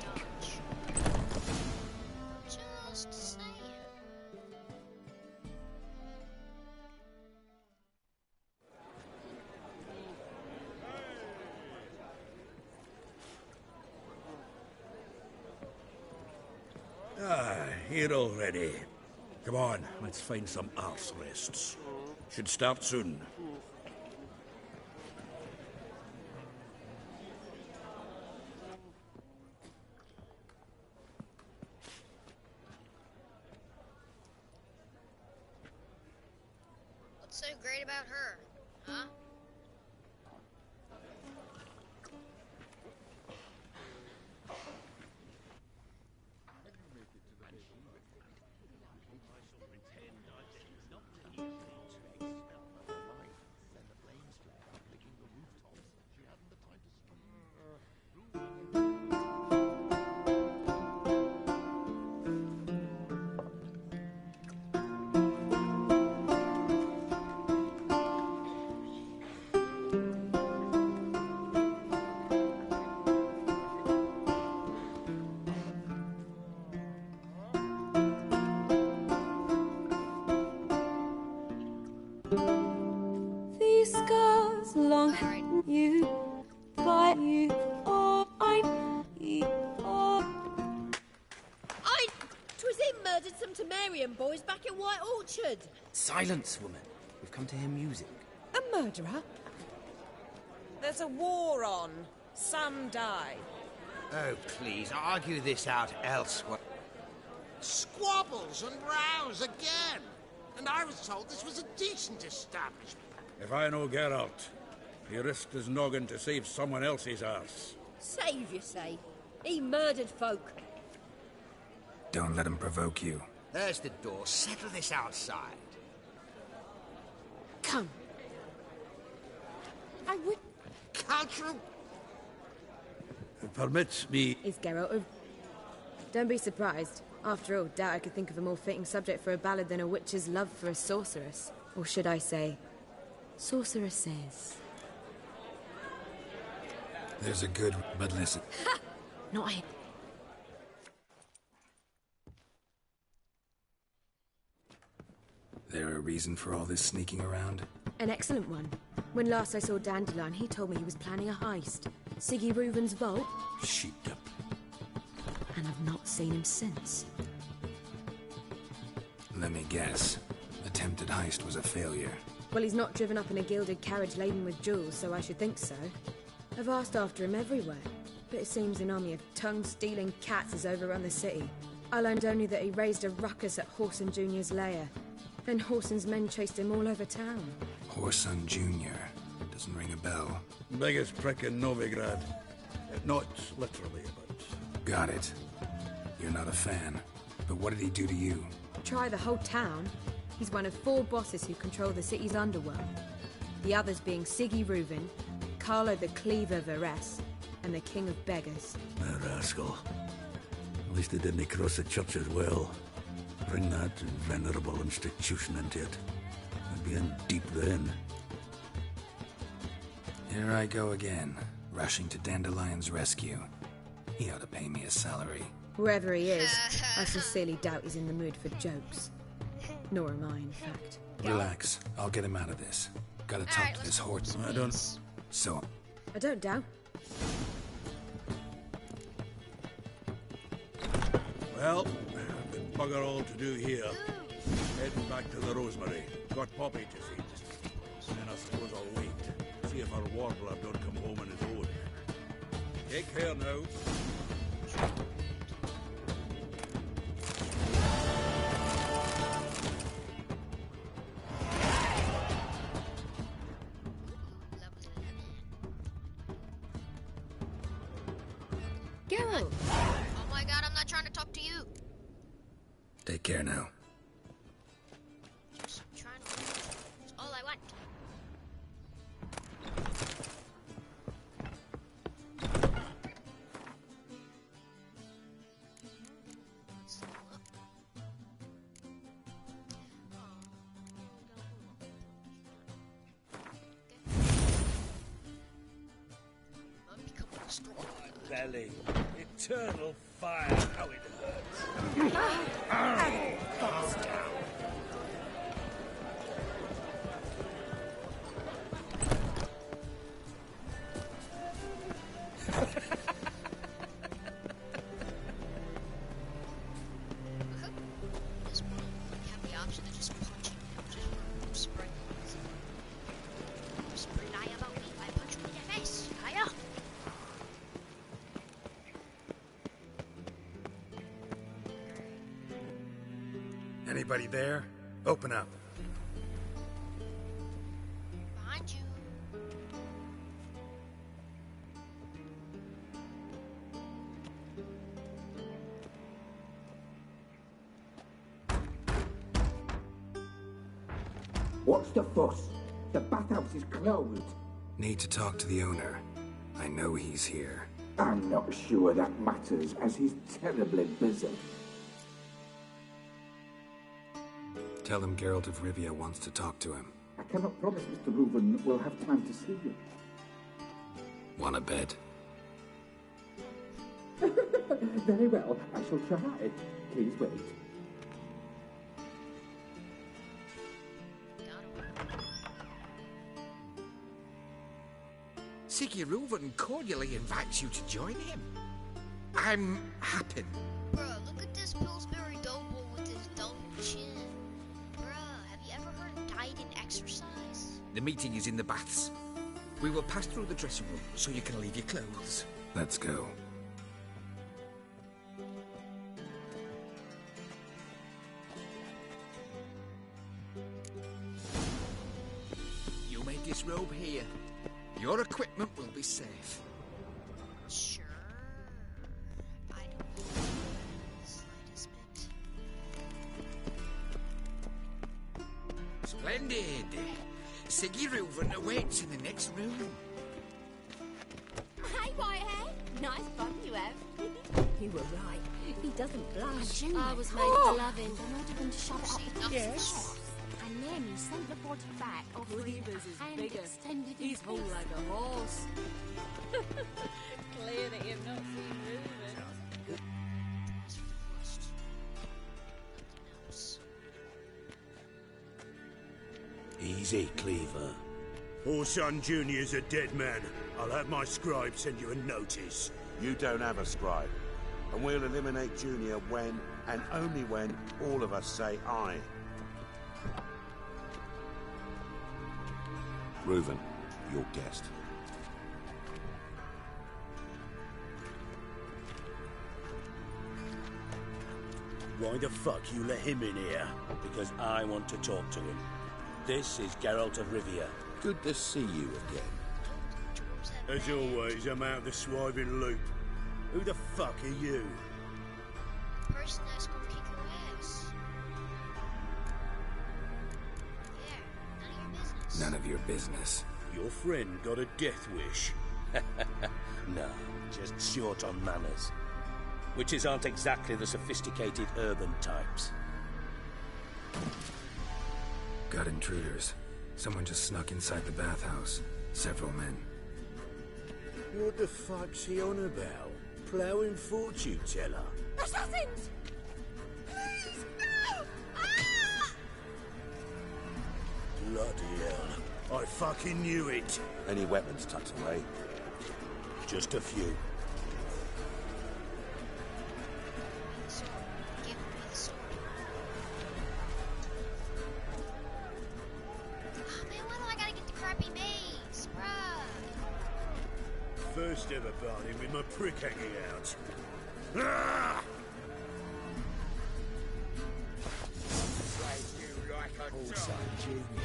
Just saying. Ah, here already. Come on, let's find some arse rests. Should start soon. What's so great about her, huh? These scars long you by you or Twas him murdered some Temerian boys back in White Orchard. Silence, woman. We've come to hear music. A murderer? There's a war on. Some die. Oh, please, argue this out elsewhere. Squabbles and rows again. And I was told this was a decent establishment. If I know Geralt, he risked his noggin to save someone else's arse. Save, you say? He murdered folk. Don't let him provoke you. There's the door. Settle this outside. Come. I would... Can't you? Permit me... Is Geralt of... Don't be surprised. After all, doubt I could think of a more fitting subject for a ballad than a witch's love for a sorceress. Or should I say, sorceresses. There's a good... but listen. Ha! Not him. There a reason for all this sneaking around? An excellent one. When last I saw Dandelion, he told me he was planning a heist. Siggy Reuven's vault. Sheeped up. And I've not seen him since. Let me guess. Attempted heist was a failure. Well, he's not driven up in a gilded carriage laden with jewels, so I should think so. I've asked after him everywhere, but it seems an army of tongue-stealing cats has overrun the city. I learned only that he raised a ruckus at Whoreson Jr.'s lair. Then Whoreson's men chased him all over town. Whoreson Jr. Doesn't ring a bell. Biggest prick in Novigrad. Not literally, but... Got it. You're not a fan. But what did he do to you? Try the whole town. He's one of 4 bosses who control the city's underworld. The others being Siggy Reuven, Carlo the Cleaver Varese, and the King of Beggars. A rascal. At least they didn't cross the church as well. Bring that venerable institution into it. I'd be in deep then. Here I go again, rushing to Dandelion's rescue. He ought to pay me a salary. Whoever he is, I sincerely doubt he's in the mood for jokes. Nor am I, in fact. Relax, I'll get him out of this. Gotta talk to this Horton. I don't... So... I don't doubt. Well, bugger all to do here. Heading back to the Rosemary. Got Poppy to feed. Then I suppose I'll wait. See if our warbler don't come home on his own. Take care now. Geralt! Oh my god, I'm not trying to talk to you. Take care now. Just trying to leave. That's all I want. I'm becoming strong. Belly. Eternal fire, how it hurts. Calm down. This one, you have the option to just punch him. Just spray. Spray lie about me. I punch you in the face. Hiya. Anybody there? Open up. Behind you. What's the fuss? The bathhouse is closed. Need to talk to the owner. I know he's here. I'm not sure that matters, as he's terribly busy. Tell him Geralt of Rivia wants to talk to him. I cannot promise Mr. Reuven will have time to see you. Want a bed? Very well, I shall try. Please wait. Siggy Reuven cordially invites you to join him. I'm happy. Bruh, look at this Pillsbury Doughboy with his double chin. Bruh, have you ever heard of diet and exercise? The meeting is in the baths. We will pass through the dressing room so you can leave your clothes. Let's go. You may disrobe here. Your equipment will be safe. Sure. I don't know the slightest bit. Splendid. Siggy Reuven awaits in the next room. Hey, Whitehead. Nice bum you have. You were right. He doesn't blush. I was made for loving. In order him to shove it up the top Yes. of and then he sent the body back offering Reavers is and bigger. extended He's his whole face. like a horse. Clear that you've not seen Reuven. Easy, Cleaver. Orson Jr.'s a dead man. I'll have my scribe send you a notice. You don't have a scribe. And we'll eliminate Junior when, and only when, all of us say aye. Reuven, your guest. Why the fuck you let him in here? Because I want to talk to him. This is Geralt of Rivia. Good to see you again. As always, I'm out of the swiving loop. Who the fuck are you? The person that's gonna kick your ass. Yeah, none of your business. None of your business. Your friend got a death wish. No, just short on manners. Witches aren't exactly the sophisticated urban types. Got intruders. Someone just snuck inside the bathhouse. Several men. What the fuck's he on about? Ploughing fortune teller? Assassins! Please, no! Ah! Bloody hell. I fucking knew it. Any weapons tucked away? Just a few. Give me the sword. Oh man, why do I gotta get the crappy mace, bruh? First ever bargain with my prick hanging out. Ah! You like a Also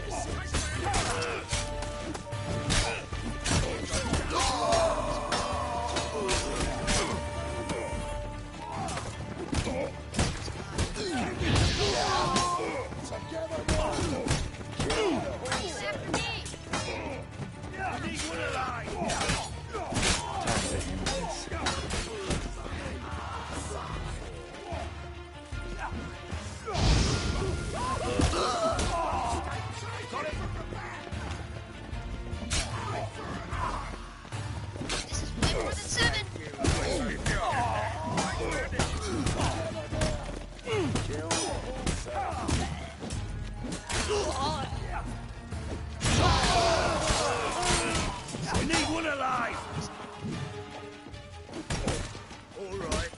This is way more than 7. We need one alive! All right.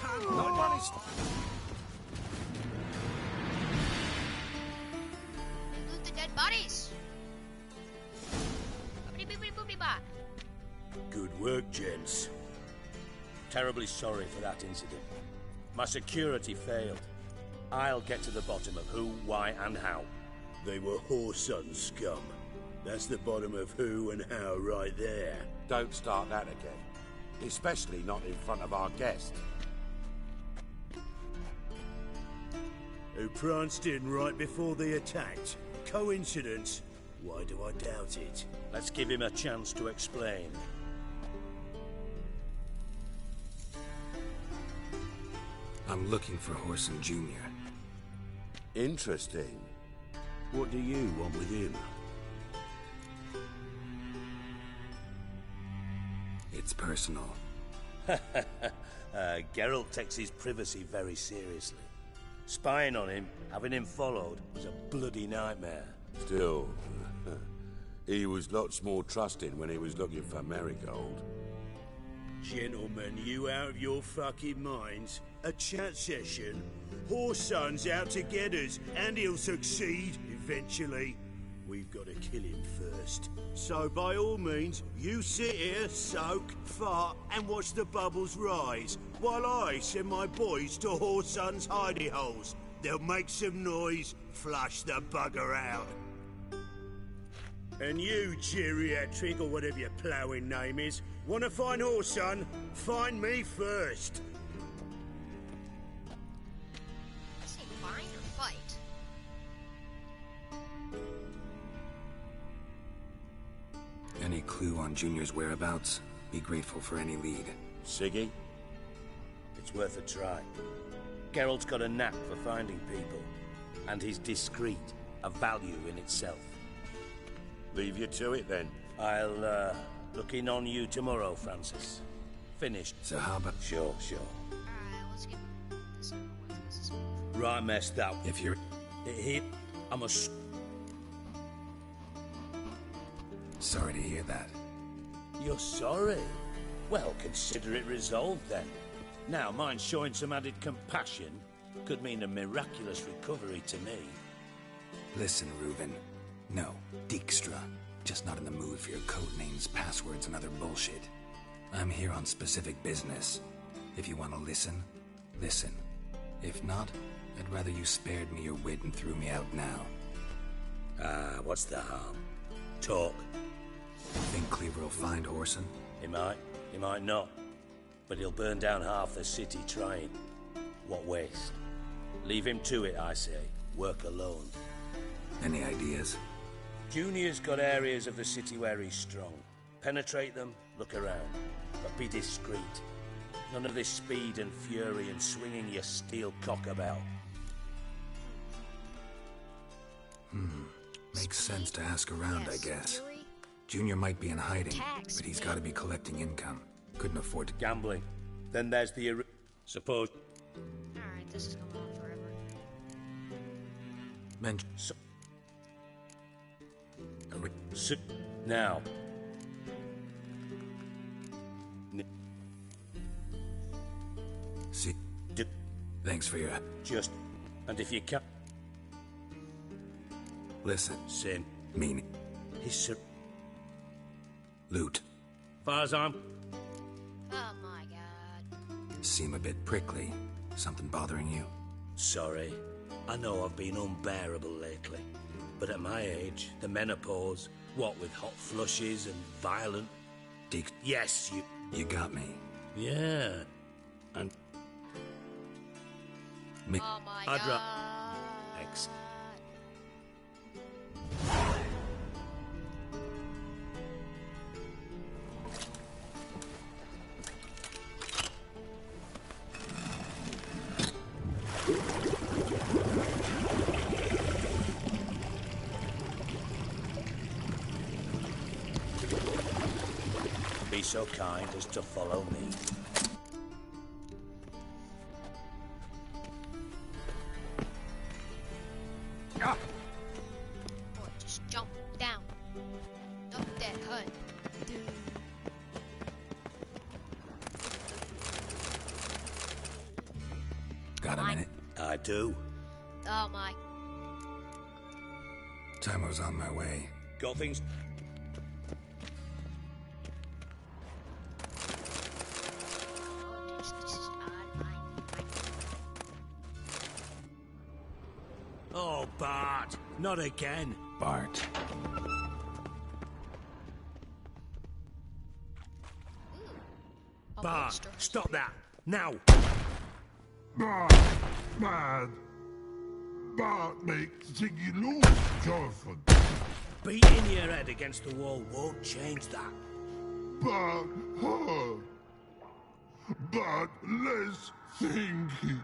Come on. Loot the dead bodies. Boopity-boopity-boopity-bop. Good work, gents. Terribly sorry for that incident. My security failed. I'll get to the bottom of who, why, and how. They were whoreson scum. That's the bottom of who and how right there. Don't start that again. Especially not in front of our guest. Who pranced in right before they attacked. Coincidence? Why do I doubt it? Let's give him a chance to explain. I'm looking for Whoreson Jr. Interesting. What do you want with him? It's personal. Geralt takes his privacy very seriously. Spying on him, having him followed, was a bloody nightmare. Still, he was lots more trusting when he was looking for Marigold. Gentlemen, you out of your fucking minds? A chat session? Whoreson's out to get us, and he'll succeed, eventually. We've got to kill him first. So by all means, you sit here, soak, fart, and watch the bubbles rise, while I send my boys to Whoreson's hidey holes. They'll make some noise, flush the bugger out. And you, geriatric, or whatever your ploughing name is, want to find Whoreson? Find me first. Say find or fight? Any clue on Junior's whereabouts? Be grateful for any lead. Siggy? It's worth a try. Geralt's got a knack for finding people. And he's discreet, a value in itself. Leave you to it, then. I'll, look in on you tomorrow, Francis. Finished. So how about... Sure. Alright, let's get this over with. This is Right messed up. If you're... Here, I must... Sorry to hear that. You're sorry? Well, consider it resolved, then. Now, mind showing some added compassion could mean a miraculous recovery to me. Listen, Reuben. No, Dijkstra. Just not in the mood for your code names, passwords, and other bullshit. I'm here on specific business. If you want to listen, listen. If not, I'd rather you spared me your wit and threw me out now. What's the harm? Talk. Think Cleaver will find Whoreson? He might not. But he'll burn down half the city trying. What waste? Leave him to it, I say. Work alone. Any ideas? Junior's got areas of the city where he's strong. Penetrate them, look around. But be discreet. None of this speed and fury and swinging your steel cock about. Makes sense to ask around, I guess. Junior might be in hiding, Tax, but he's got to be collecting income. Couldn't afford to... Gambling. Then there's the... Suppose... Alright, this is going on forever. Mention... Now. See... Thanks for your... Just... And if you can't... Listen. Sin. Mean... He's... Loot. Far as I'm... Oh my god. Seem a bit prickly. Something bothering you? Sorry. I know I've been unbearable lately. But at my age, the menopause, what with hot flushes and violent... Yes, you... You got me. Yeah. And... Me... Oh my I'd god. X. Be so kind as to follow me. Boy, just jump down. Up that hut. Dude. Got a minute? I do. Oh my. Timer's on my way. Got things... Oh, Bart! Not again! Bart. Bart, stop that! Now! Bart, man. Bart makes Ziggy lose, Jonathan. Beating your head against the wall won't change that. Bart, huh? Bart, less thinky.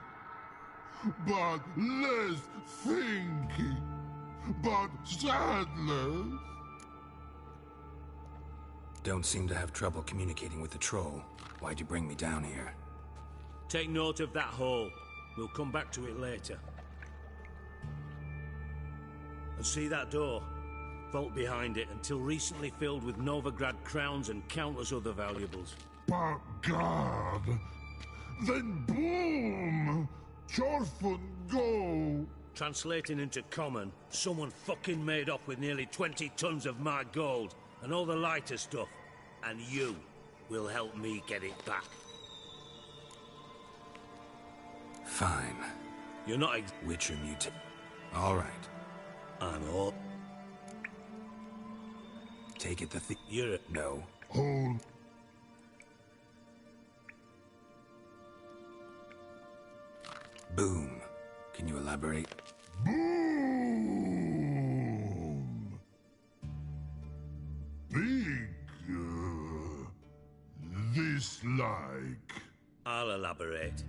Bart, less thinky. Bart, sadness. Don't seem to have trouble communicating with the troll. Why'd you bring me down here? Take note of that hole. We'll come back to it later. And see that door? Vault behind it, until recently filled with Novigrad crowns and countless other valuables. But God, then boom! Chorfun go! Translating into common, someone fucking made off with nearly 20 tons of my gold and all the lighter stuff. And you will help me get it back. Fine. You're not Witcher mutant. All right. I'm all... Take it the You're... No. Hold. Boom. Can you elaborate? Boom! Big, this like... I'll elaborate.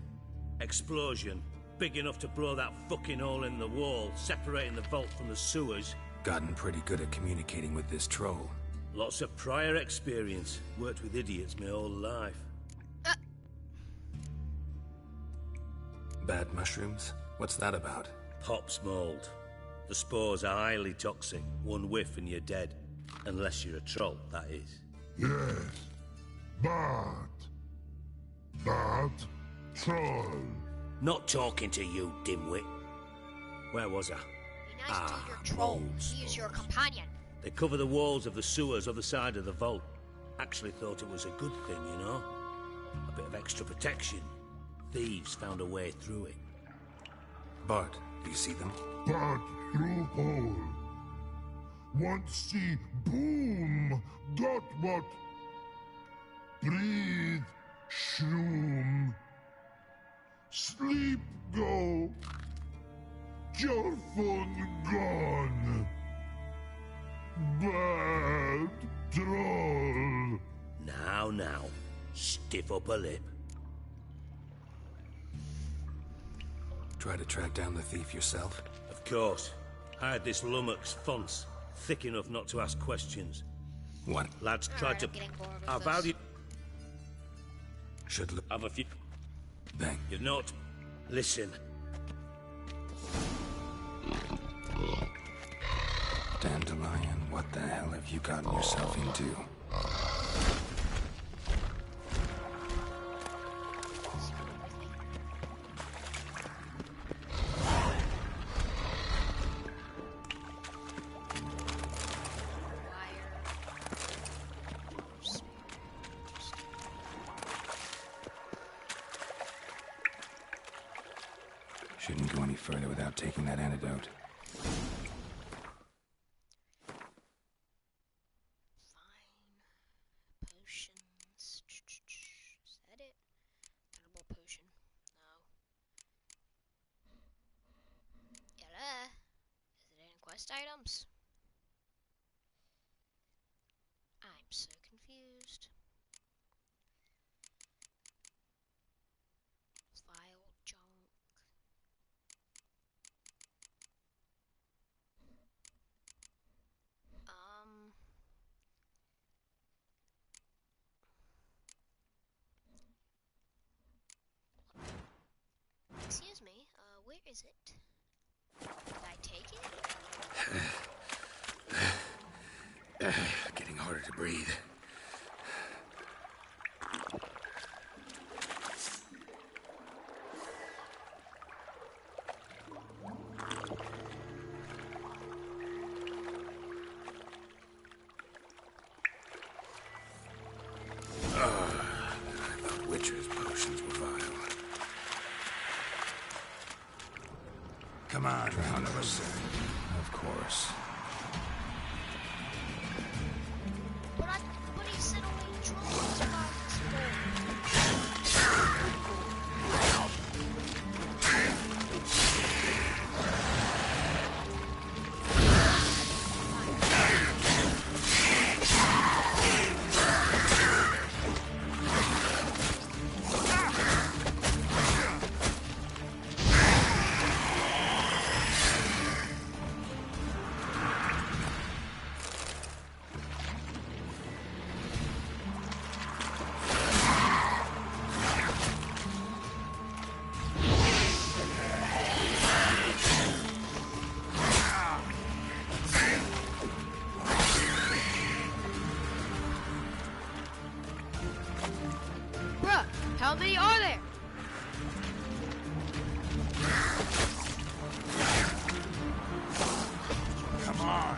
Explosion. Big enough to blow that fucking hole in the wall, separating the vault from the sewers. Gotten pretty good at communicating with this troll. Lots of prior experience. Worked with idiots my whole life. Bad mushrooms? What's that about? Pops mold. The spores are highly toxic. One whiff and you're dead. Unless you're a troll, that is. Yes. Bart. Bart. Troll. Not talking to you, dimwit. Where was I? Be nice to your troll. He is your companion. They cover the walls of the sewers other side of the vault. Actually thought it was a good thing, you know? A bit of extra protection. Thieves found a way through it. Bart, do you see them? Bart through hole. Want see boom. Got what? Breathe. Shroom. Sleep go. Your phone gone. Bad troll. Now. Stiff upper lip. Try to track down the thief yourself? Of course. I had this lummox fonce, thick enough not to ask questions. What? Lads tried to... I'm getting bored with I this. value... Should look. Have a few... Bang. You're not... Listen. Dandelion, what the hell have you gotten yourself into? Shouldn't go any further without taking that antidote. Potions. Is that it? Edible potion. No. Yada. Is it in quest items? I'm so confused. Vile junk. Excuse me, where is it? Did I take it? Getting harder to breathe. I thought Witcher's potions were vile. Come on, none of us. Of course. But he said only trolls about this Bruh, how many are there? Come on.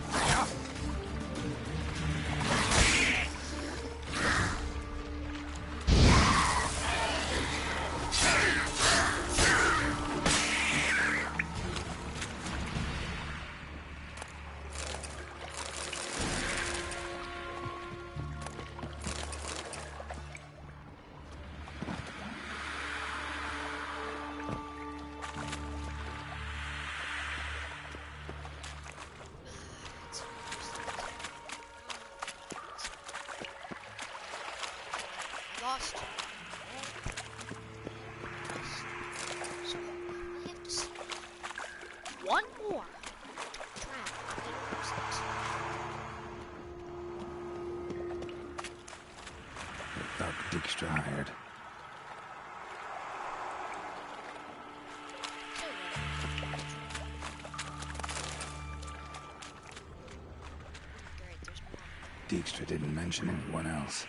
Lost. So I have to see one more trap in Rosette. Thought Dijkstra hired. Dijkstra didn't mention anyone else.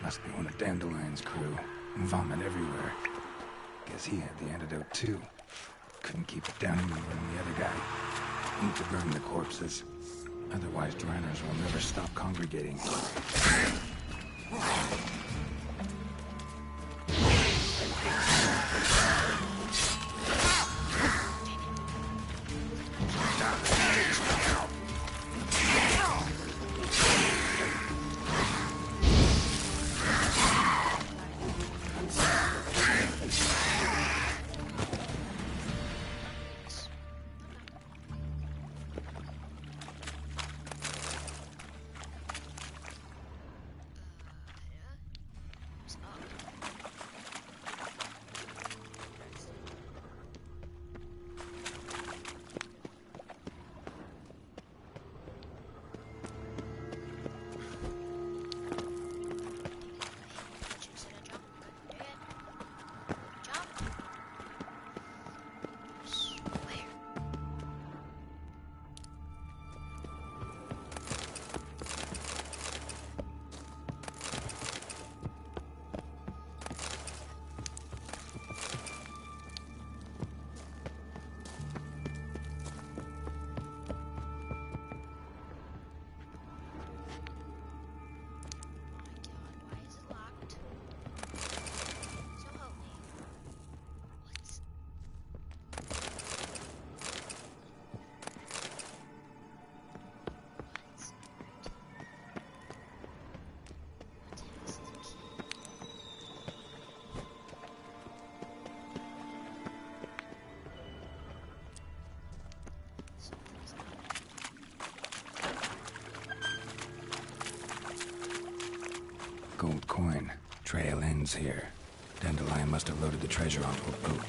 Must be one of Dandelion's crew. Vomit everywhere. Guess he had the antidote too. Couldn't keep it down any more than the other guy. Need to burn the corpses. Otherwise, Draenors will never stop congregating. gold coin. Trail ends here. Dandelion must have loaded the treasure onto a boat.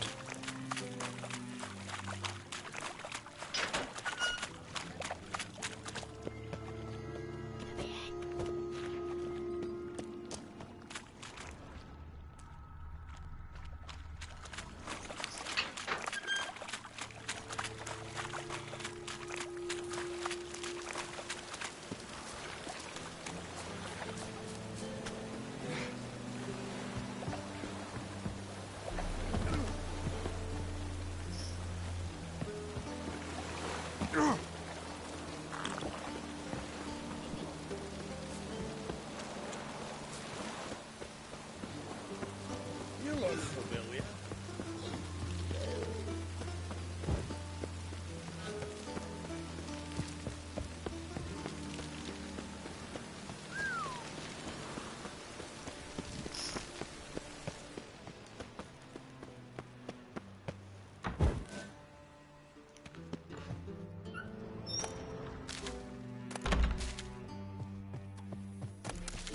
You look familiar.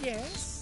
Yes?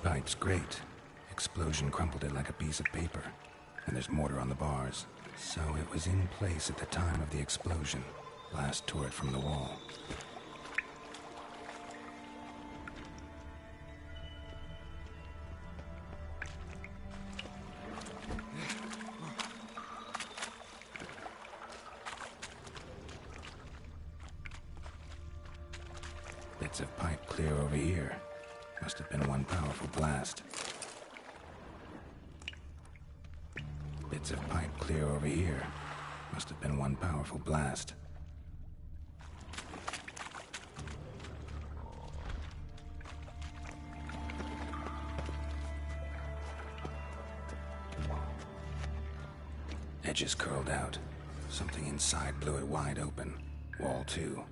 Pipe's great. Explosion crumpled it like a piece of paper. And there's mortar on the bars. So it was in place at the time of the explosion. Blast tore it from the wall. Bits of pipe clear over here. Must have been one powerful blast. Bits of pipe clear over here. Must have been one powerful blast. Edges curled out. Something inside blew it wide open. Wall too.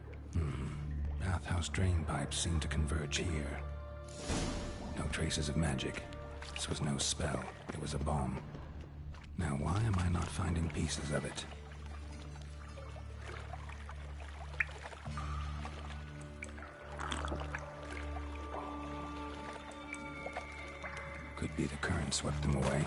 Bathhouse drain pipes seem to converge here. No traces of magic. This was no spell. It was a bomb. Now why am I not finding pieces of it? Could be the current swept them away.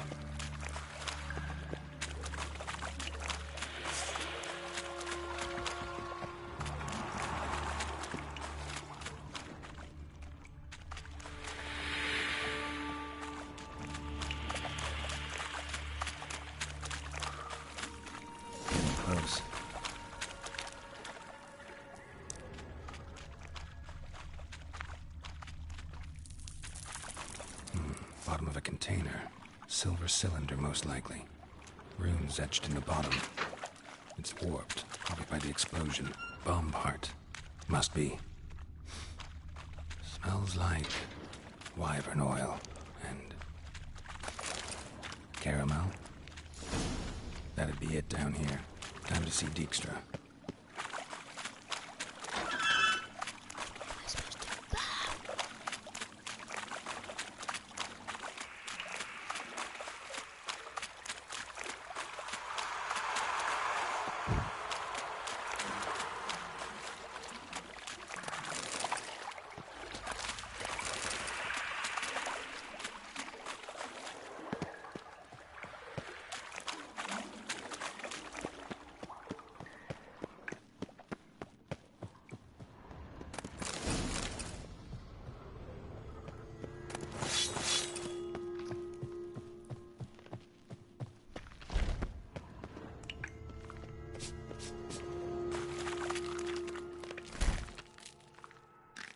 container. Silver cylinder, most likely. Runes etched in the bottom. It's warped, probably by the explosion. Bomb part. Must be. Smells like wyvern oil and caramel. That'd be it down here. Time to see Dijkstra.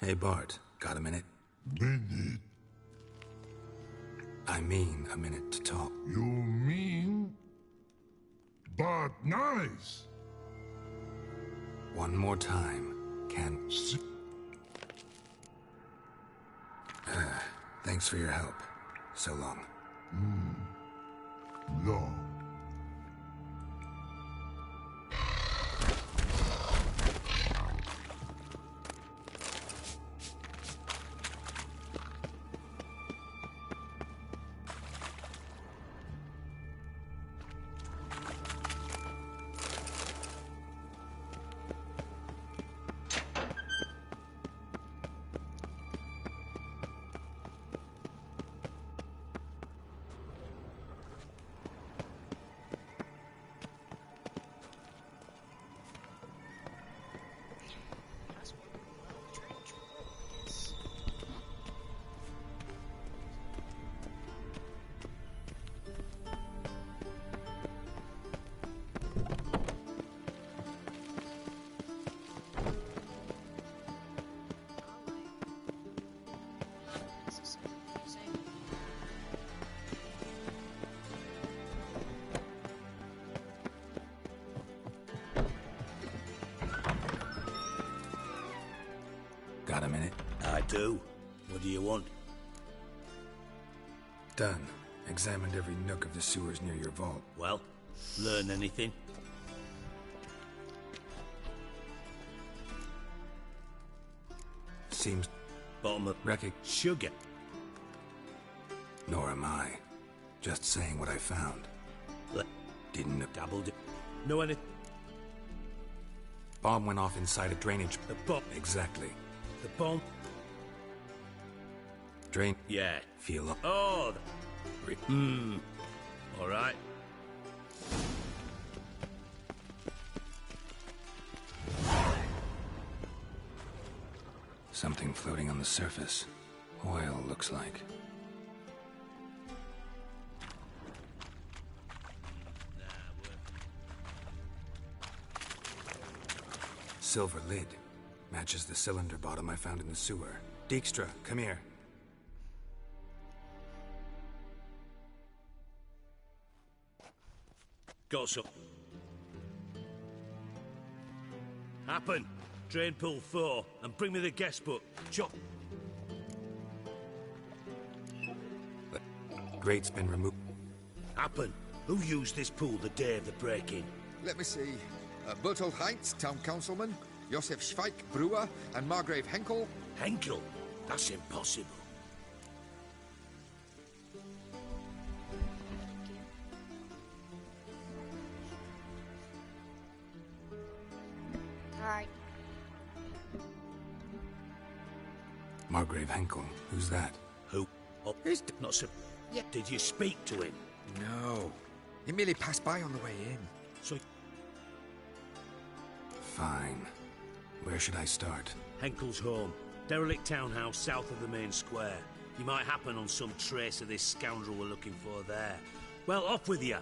Hey, Bart, got a minute? Minute? I mean a minute to talk. You mean? But nice! One more time. Can... Thanks for your help. So long. Long. Got a minute? I do. What do you want? Done. Examined every nook of the sewers near your vault. Well, learn anything? Seems... Bottom of... Sugar. Nor am I. Just saying what I found. Didn't know. Dabbled it. Know anything? Bomb went off inside a drainage... The bomb? Exactly. The bomb? Drain... Yeah. Feel up. Oh, all right. Something floating on the surface. Oil, looks like. Silver lid. Matches the cylinder bottom I found in the sewer. Dijkstra, come here. Got some. Happen. Drain pool 4 and bring me the guest book. Chop. Grate's been removed. Happen. Who used this pool the day of the break-in? Let me see. Bertold Heinz, town councilman, Josef Schweik, brewer, and Margrave Henkel. Henkel? That's impossible. Alright. Margrave Henkel. Who's that? Who? Oh, he's not so... Yeah. Did you speak to him? No. He merely passed by on the way in. So... Fine. Where should I start? Henkel's home. Derelict townhouse south of the main square. You might happen on some trace of this scoundrel we're looking for there. Well, off with you.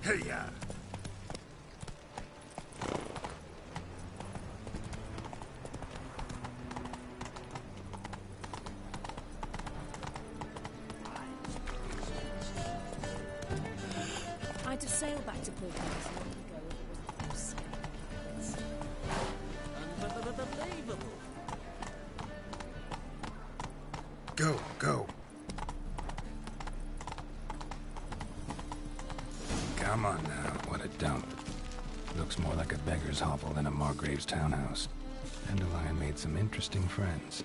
Hey-ya! I'd have sailed back to Portland long ago if it wasn't for those scared. Unbelievable. Go, go. Come on now, what a dump. Looks more like a beggar's hovel than a Margrave's townhouse. Dandelion made some interesting friends.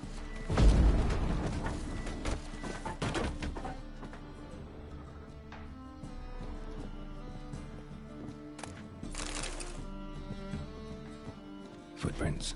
Footprints.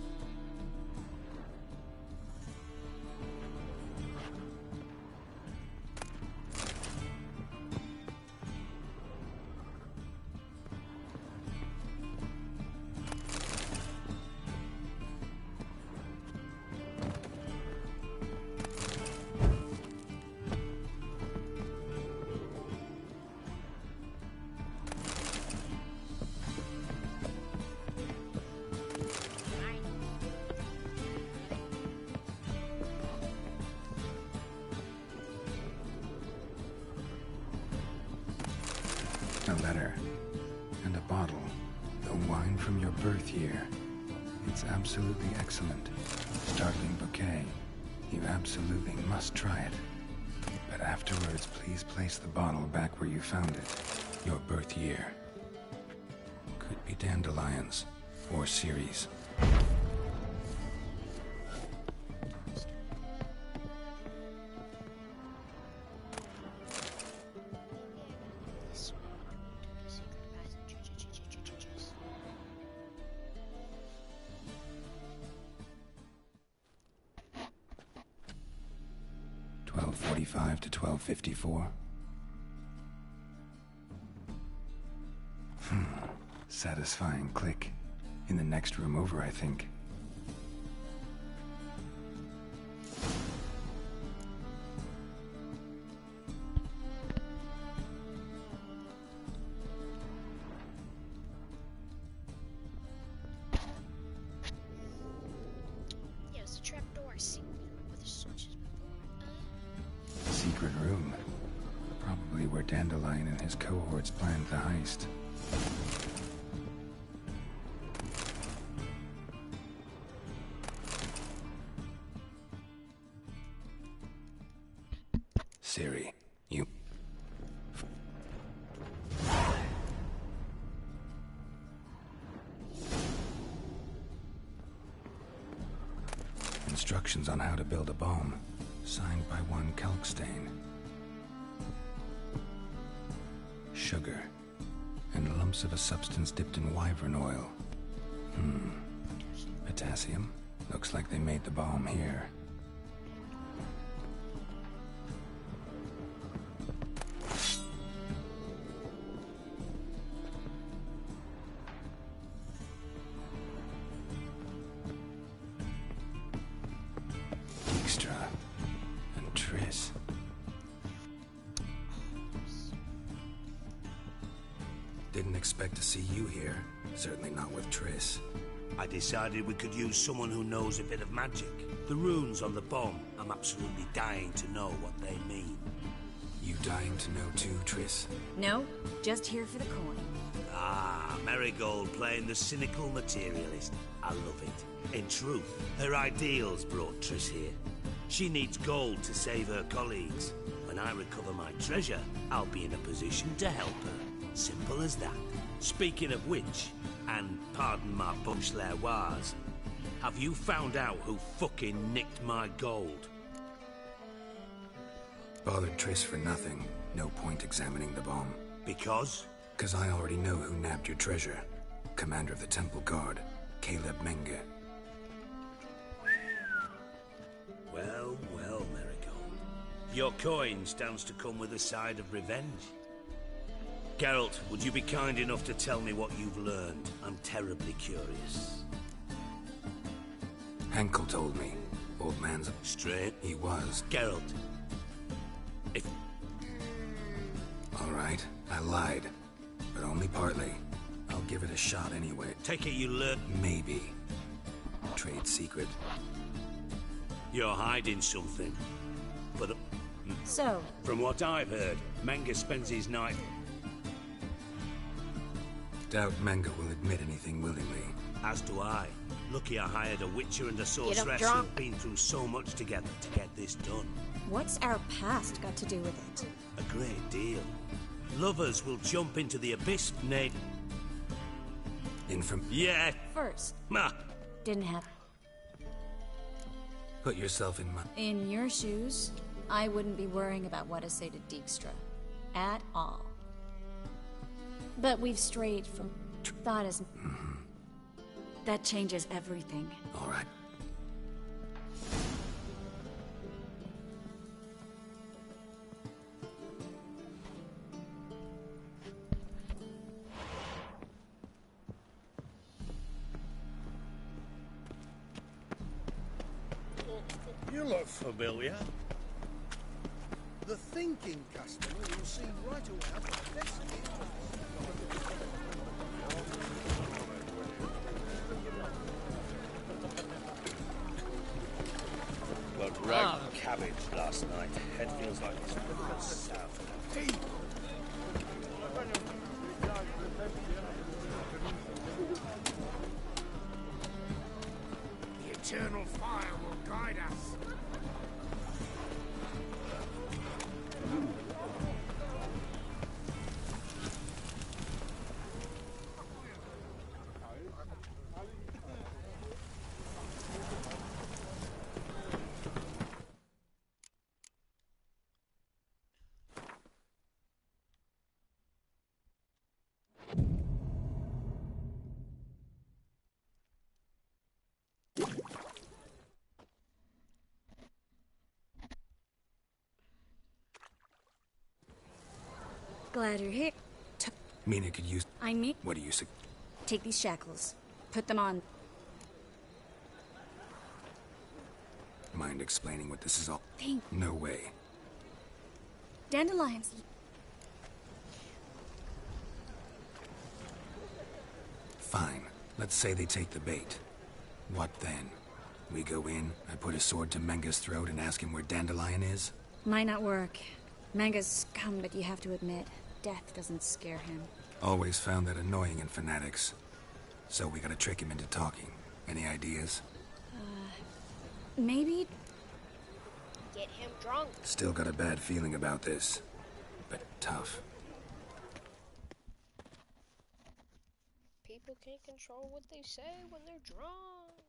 A letter. And a bottle. The wine from your birth year. It's absolutely excellent. Startling bouquet. You absolutely must try it. But afterwards, please place the bottle back where you found it. Your birth year. Could be dandelions. Or Ceres. .45 to 12:54. Satisfying click. In the next room over, I think. Yeah, it's a trapdoor secret with the switches before. Secret room. Probably where Dandelion and his cohorts planned the heist. Siri, you... Instructions on how to build a bomb. Signed by one Kalkstain. Sugar. And lumps of a substance dipped in wyvern oil. Potassium. Looks like they made the bomb here. Dijkstra and Triss. Didn't expect to see you here. Certainly not with Triss. I decided we could use someone who knows a bit of magic. The runes on the bomb, I'm absolutely dying to know what they mean. You dying to know too, Triss? No, just here for the coin. Ah, Marigold playing the cynical materialist. I love it. In truth, her ideals brought Triss here. She needs gold to save her colleagues. When I recover my treasure, I'll be in a position to help her. Simple as that. Speaking of which, and pardon my bouche-la-wise, have you found out who fucking nicked my gold? Bothered Triss for nothing. No point examining the bomb. Because? Because I already know who nabbed your treasure. Commander of the Temple Guard, Caleb Menge. Well, well, Marigold. Your coin stands to come with a side of revenge. Geralt, would you be kind enough to tell me what you've learned? I'm terribly curious. Henkel told me. Old man's... Straight? He was. Geralt. If... All right, I lied. but only partly. I'll give it a shot anyway. Take it you learn. Maybe. Trade secret. You're hiding something. But So? From what I've heard, Manga spends his night... Doubt Manga will admit anything willingly. As do I. Lucky I hired a witcher and a sorceress who've been through so much together to get this done. What's our past got to do with it? A great deal. Lovers will jump into the abyss, Nate. Yeah. First. Ma. Didn't happen. Put yourself in my... In your shoes, I wouldn't be worrying about what to say to Dijkstra. At all. But we've strayed from... thought as... That changes everything. All right. You look familiar. The thinking customer will see right away how the best Got ragged cabbage last night. Head feels like it's moving south. The eternal fire will guide us. Glad you're here. Mina could use... I mean... What do you say? Take these shackles. Put them on. Mind explaining what this is all... Think. No way. Dandelions. Fine. Let's say they take the bait. What then? We go in, I put a sword to Menga's throat and ask him where Dandelion is? Might not work. Manga's scum, but you have to admit, death doesn't scare him. Always found that annoying in fanatics. So we gotta trick him into talking. Any ideas? Maybe... Get him drunk. Still got a bad feeling about this. But tough. People can't control what they say when they're drunk.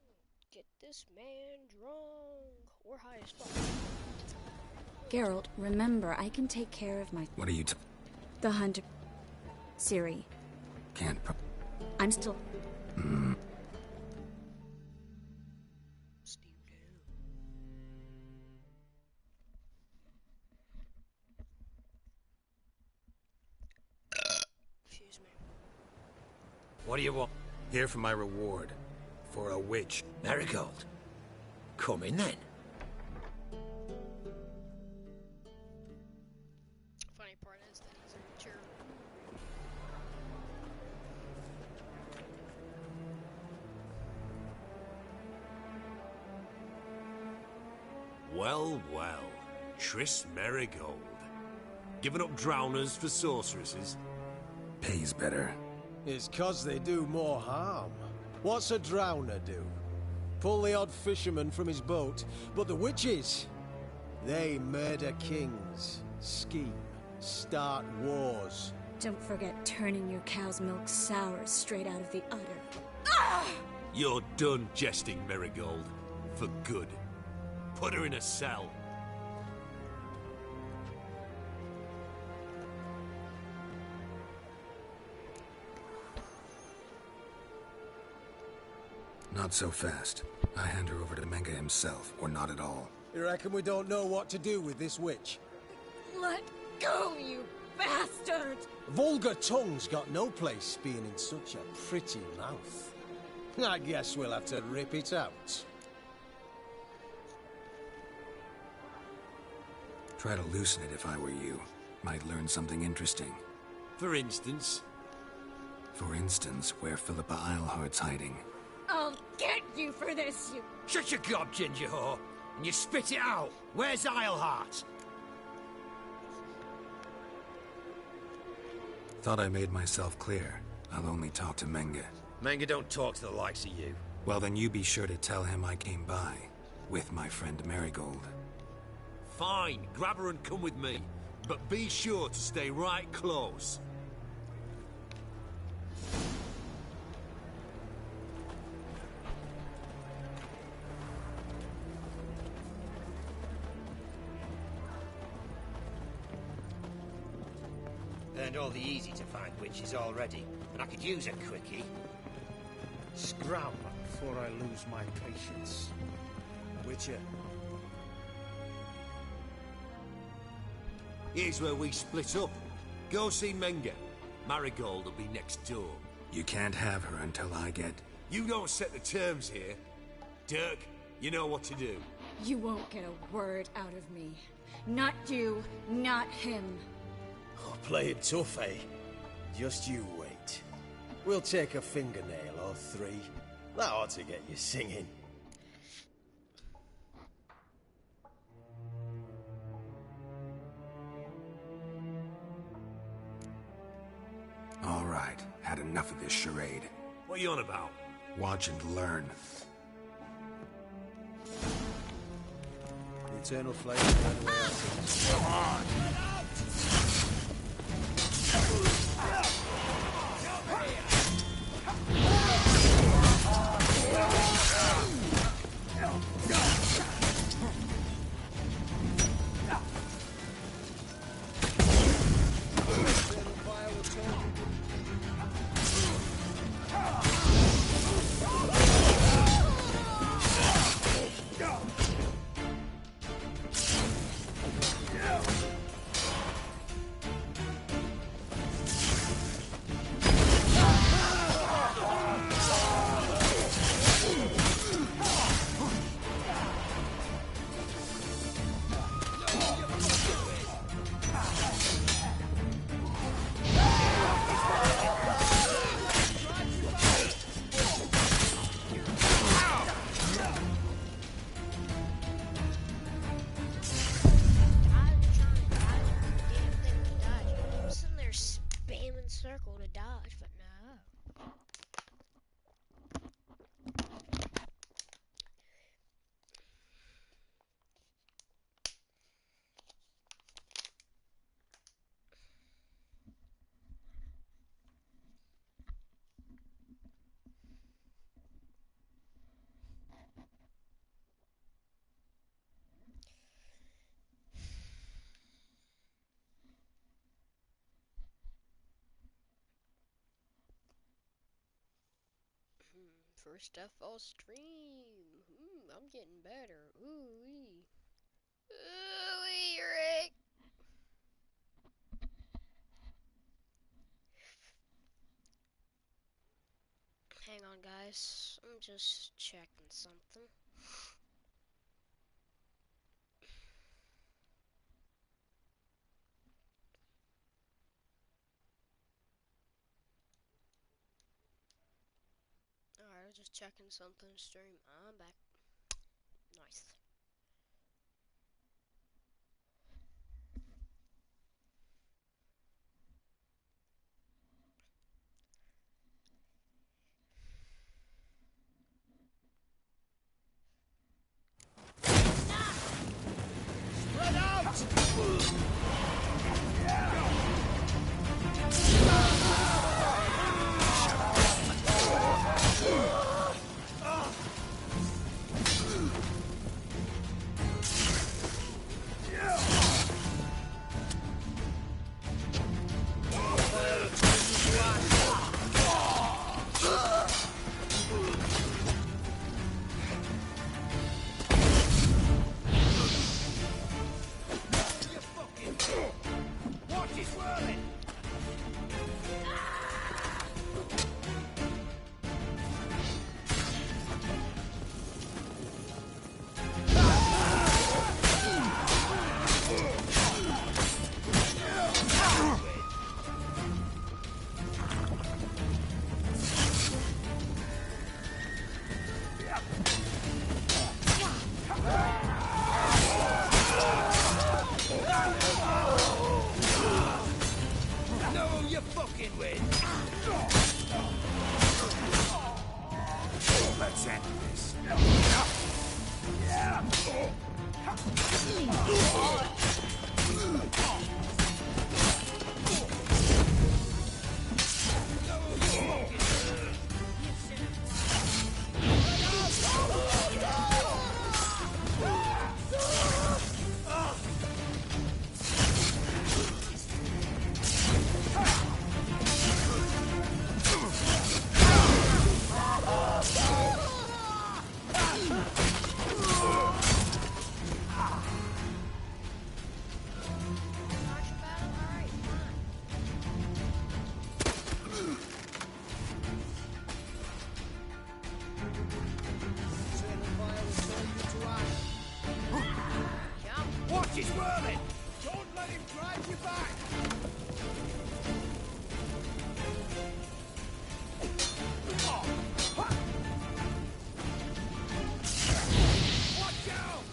Get this man drunk. Or high as fuck. Geralt, remember, I can take care of my... What are you The hunter... Ciri. Can't I'm still... Excuse me. What do you want? Here for my reward. For a witch. Marigold. Come in then. Funny part is that he's a mature. Well, well. Triss Marigold. Giving up drowners for sorceresses? Pays better. It's 'cause they do more harm. What's a drowner do? Pull the odd fisherman from his boat, but the witches, they murder kings, scheme, start wars. Don't forget turning your cow's milk sour straight out of the udder. You're done jesting, Marigold. For good. Put her in a cell. Not so fast. I hand her over to Menga himself, or not at all. You reckon we don't know what to do with this witch? Let go, you bastard! Vulgar tongue's got no place being in such a pretty mouth. I guess we'll have to rip it out. Try to loosen it if I were you. Might learn something interesting. For instance? For instance, where Philippa Eilhart's hiding. I'll get you for this, you... Shut your gob, ginger whore, and you spit it out. Where's Eilhart? Thought I made myself clear. I'll only talk to Menge. Menge don't talk to the likes of you. Well, then you be sure to tell him I came by. With my friend Marigold. Fine, grab her and come with me. But be sure to stay right close. Learned all the easy-to-find witches already, and I could use a quickie. Scram before I lose my patience. Witcher. Here's where we split up. Go see Menge. Marigold will be next door. You can't have her until I get... You don't set the terms here. Dirk, you know what to do. You won't get a word out of me. Not you, not him. Oh, play it tough, eh? Just you wait. We'll take a fingernail or three. That ought to get you singing. All right, had enough of this charade. What are you on about? Watch and learn. The eternal flame is the only way out of this. Come on! Circle to dodge, but no. First FL stream. I'm getting better. Ooh-wee. Ooh-wee, Rick. Hang on, guys. I'm just checking something. Alright, I was just checking something stream. I'm back. Nice. Spread out! Let's end this. Watch his whirling! Don't let him drive you back! Watch out!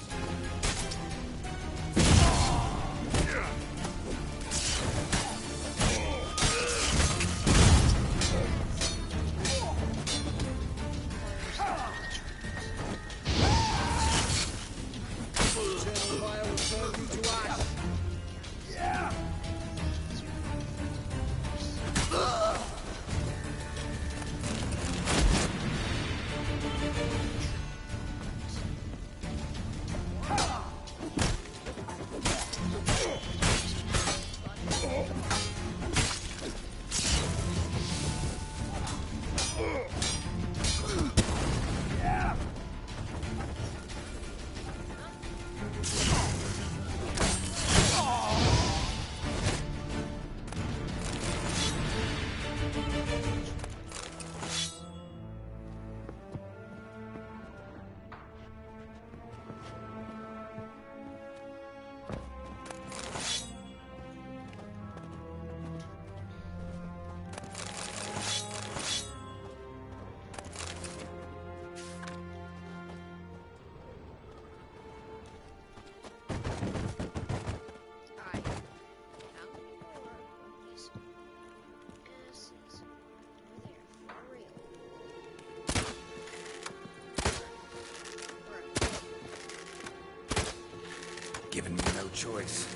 Eternal fire will turn you to ash. Yeah. Given me no choice.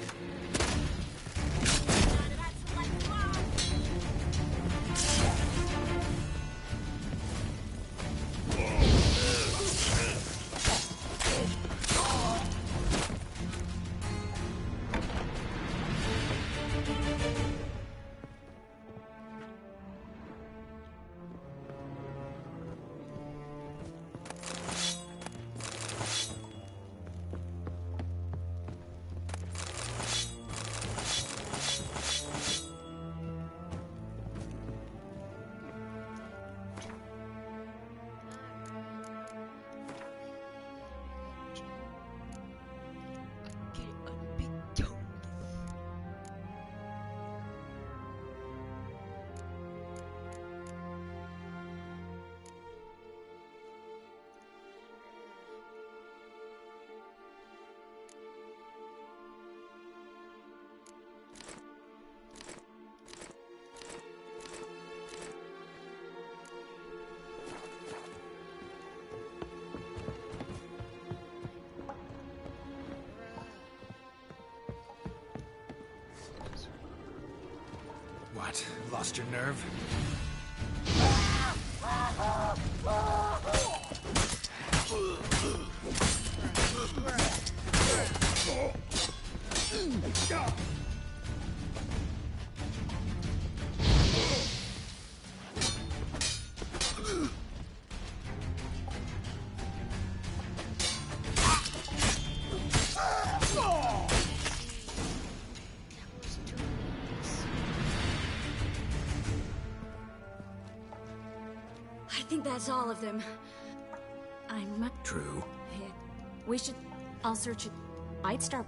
What? Lost your nerve? I think that's all of them. I'm... True. We should... I'll search it. I'd start...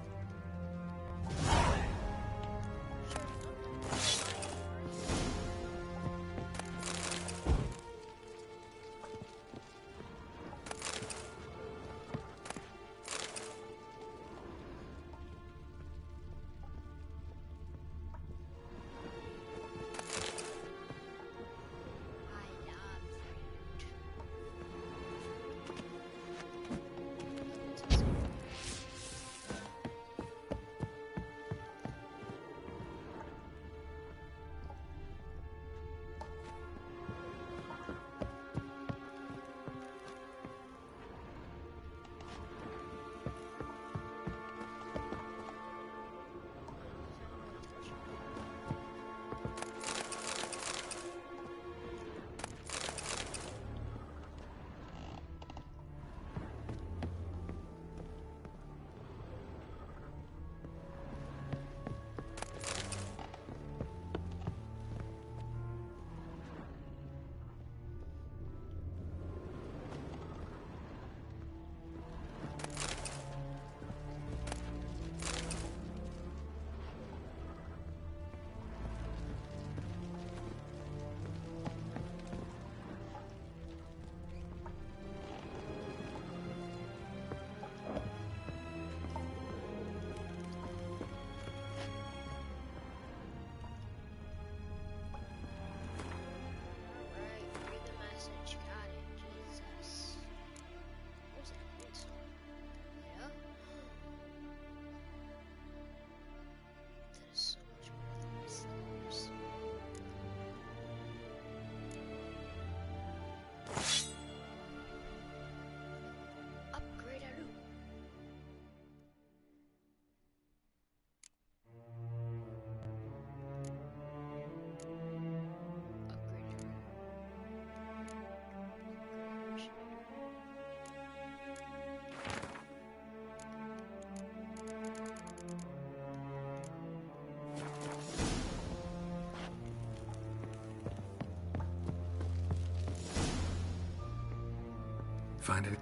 find it?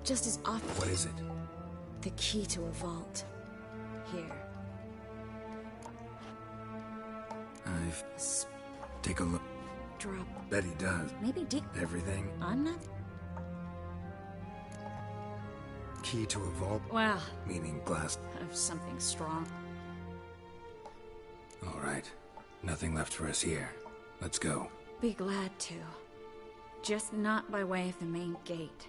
Just as often. What is it? The key to a vault. Here. Take a look. Drop. Bet he does. Maybe Dick. Everything. I'm not. Key to a vault? Well. Meaning glass. Of something strong. All right. Nothing left for us here. Let's go. Be glad to. Just not by way of the main gate.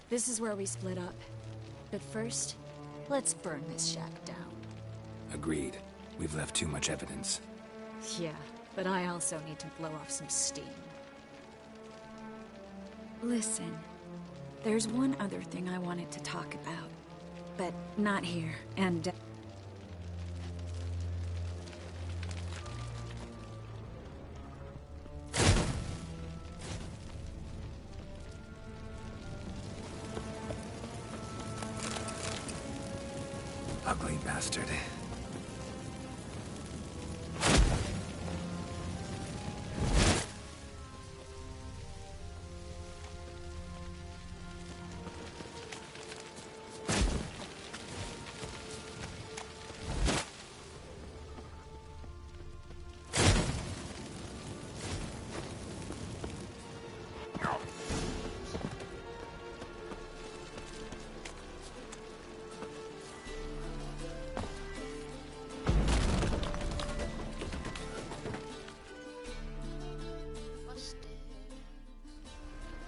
This is where we split up. But first, let's burn this shack down. Agreed. We've left too much evidence. Yeah, but I also need to blow off some steam. Listen, there's one other thing I wanted to talk about. But not here, and... Ugly bastard.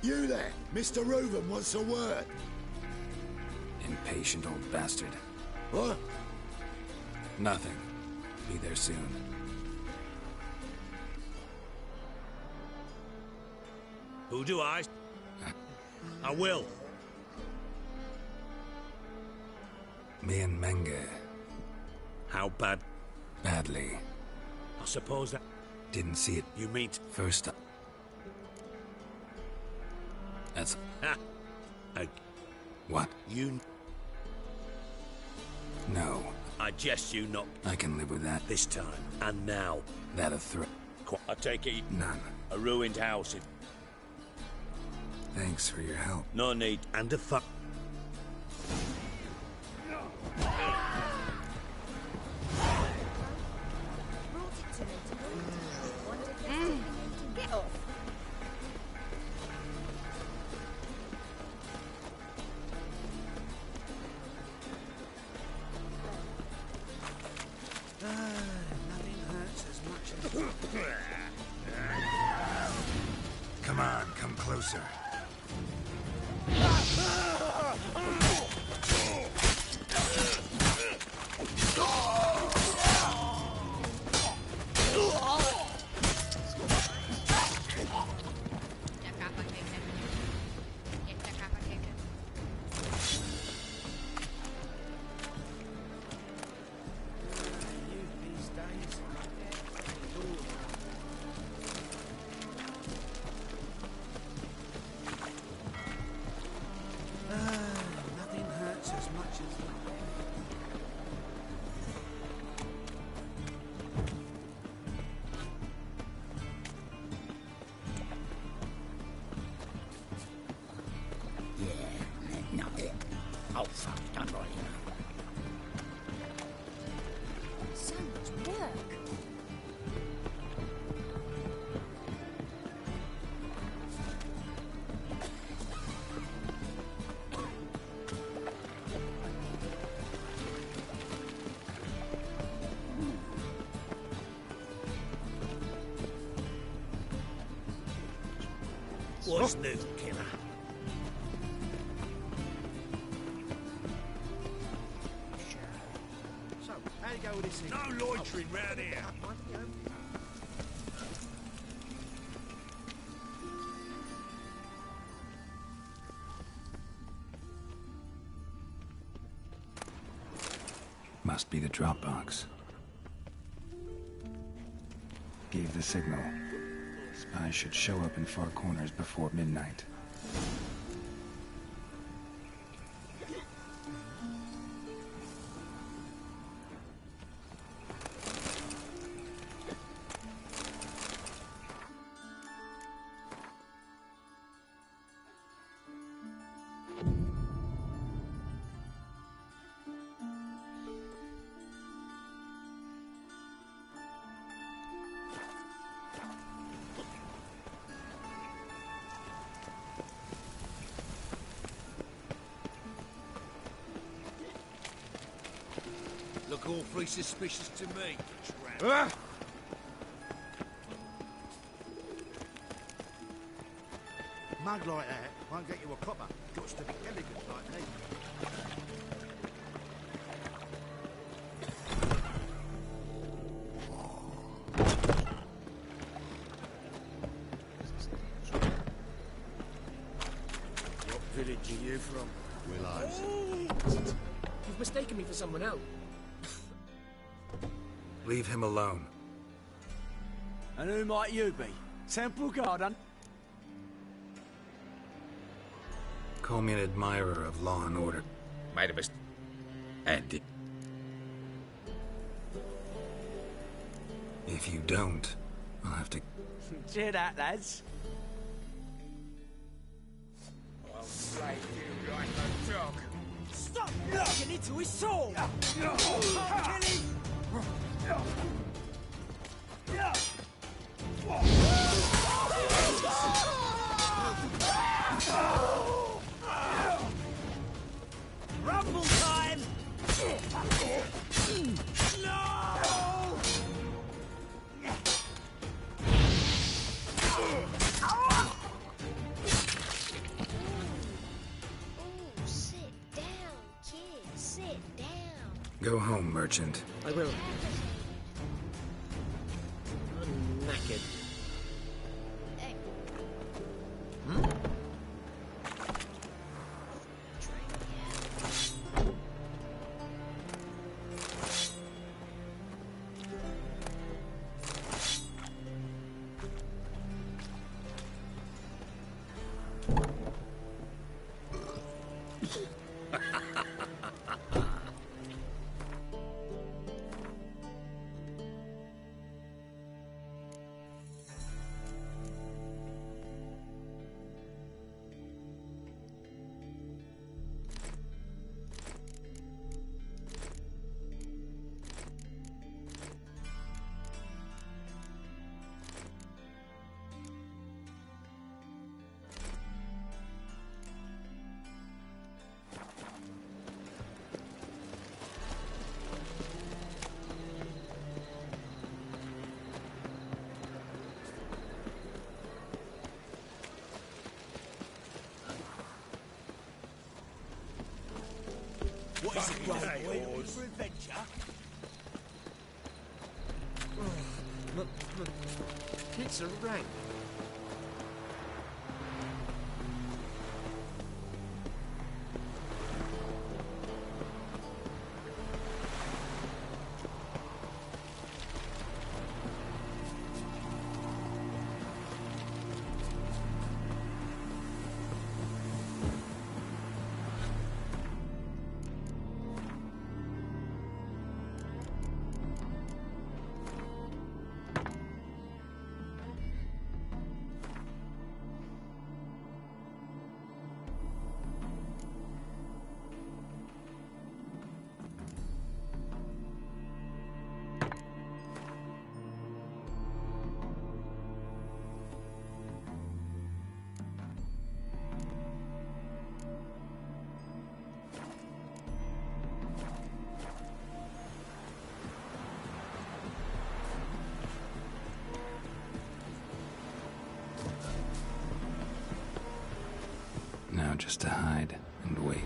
You there, Mr. Reuben wants a word. Impatient old bastard. What? Nothing. Be there soon. Who do I? I will. Me and Menge. How bad? Badly. I suppose that... Didn't see it. You mean... First up. That's... Ha! What? You... No. I jest you not... I can live with that. This time. And now. That a threat? I take it... None. A ruined house. Thanks for your help. No need. And a fuck... Get off. Nothing hurts as much as... Come on, come closer. Nothing hurts as much as life. No. Oh, fuck, don't worry. So much work. What's new, killer? So, how'd it go with this thing? No loitering round here. Must be the drop box. gave the signal. Spies should show up in far corners before midnight. Look awfully suspicious to me, tramp. Mug like that won't get you a copper. Got to be elegant like me. What village are you from? Willows. You've mistaken me for someone else. Leave him alone. And who might you be? Temple Garden? Call me an admirer of law and order. Made a mistake. And If you don't, I'll have to... Cheer that, lads. I'll slay you like a dog. Stop looking into his soul! Kill him! Rumble time! No! Ooh, sit down, kid. Sit down. Go home, merchant. I will. I'm knackered. Hey, What is it, right, boy? Looking for adventure? It's a rank. Now just to hide and wait.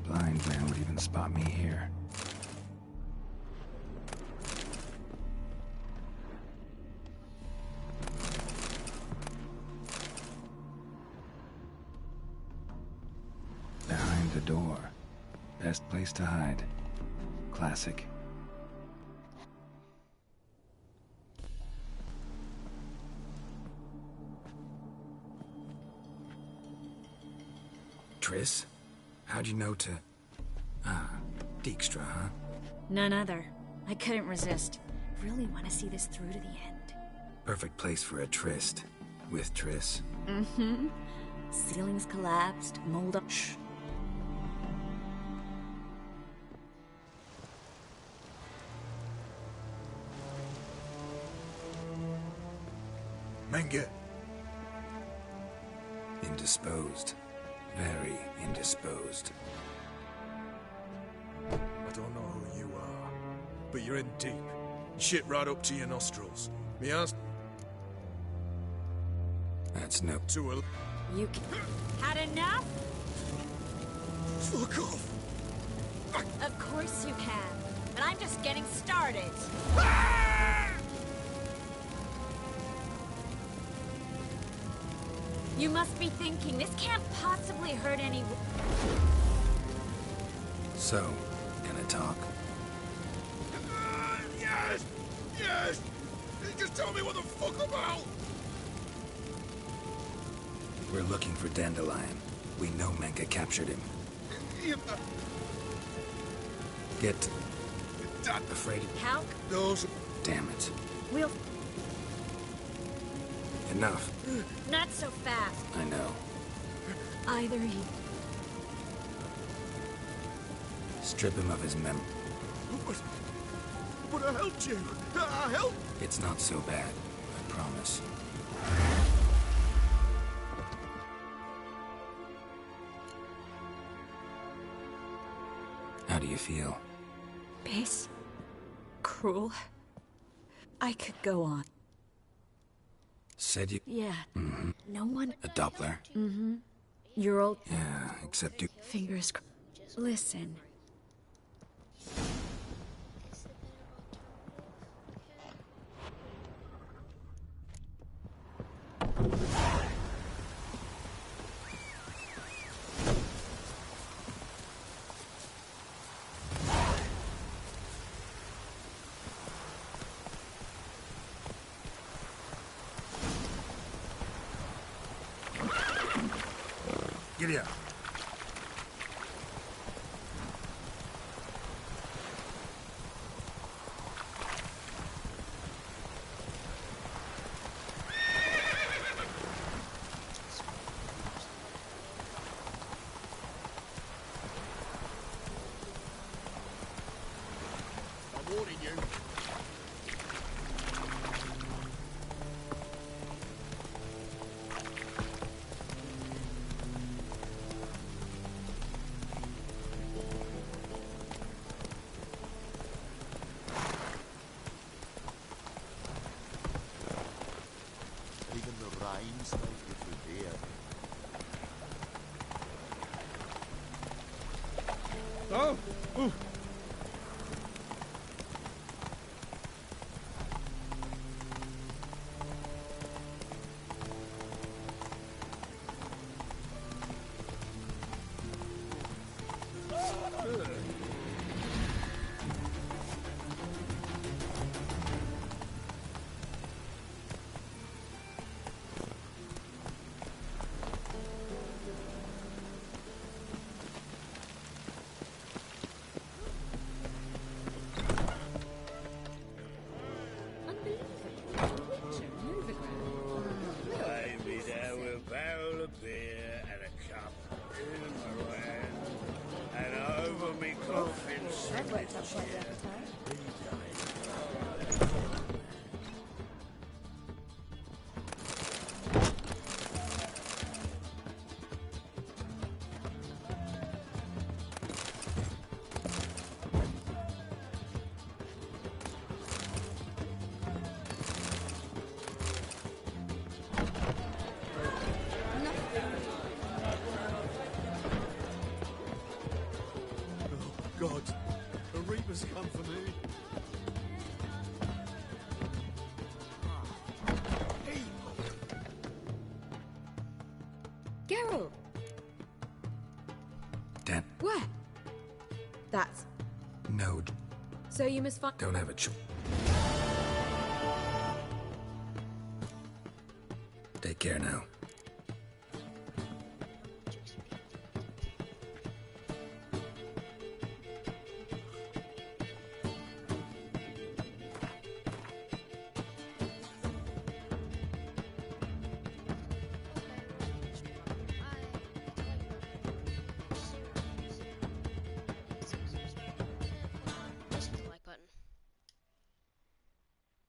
Blind man would even spot me here. door. Best place to hide. Classic. Triss? How'd you know to... Ah, Dijkstra, huh? None other. I couldn't resist. Really want to see this through to the end. Perfect place for a tryst. With Triss. Mm-hmm. Ceilings collapsed, mold up. Shh. Menge. Indisposed. Very indisposed. I don't know who you are, but you're in deep. Shit right up to your nostrils. Me ask... That's no... To a... You had enough? Fuck off! Of course you can. But I'm just getting started. You must be thinking, this can't possibly hurt any... So, gonna talk? Yes! Yes! Just tell me what the fuck about! We're looking for Dandelion. We know Menka captured him. Get... afraid... How? Those... Damn it. We'll... Enough. Not so fast. I know. Either he... Strip him of his mem... But I helped you! I helped! It's not so bad. I promise. How do you feel? Base. Cruel. I could go on. Said you... Yeah. Mm-hmm. No one... A Doppler? Mm-hmm. You're old... Yeah, except you... Fingers Listen. Get here. I'm warning you. Even the rhymes like little deer. Oh! Ooh. Maybe there were a barrel of beer and a cup in my hand, and over me coffin That worked out quite the appetite. God, the Reapers come for me. Geralt! Dan... So you must find... Don't have a choice. Take care now.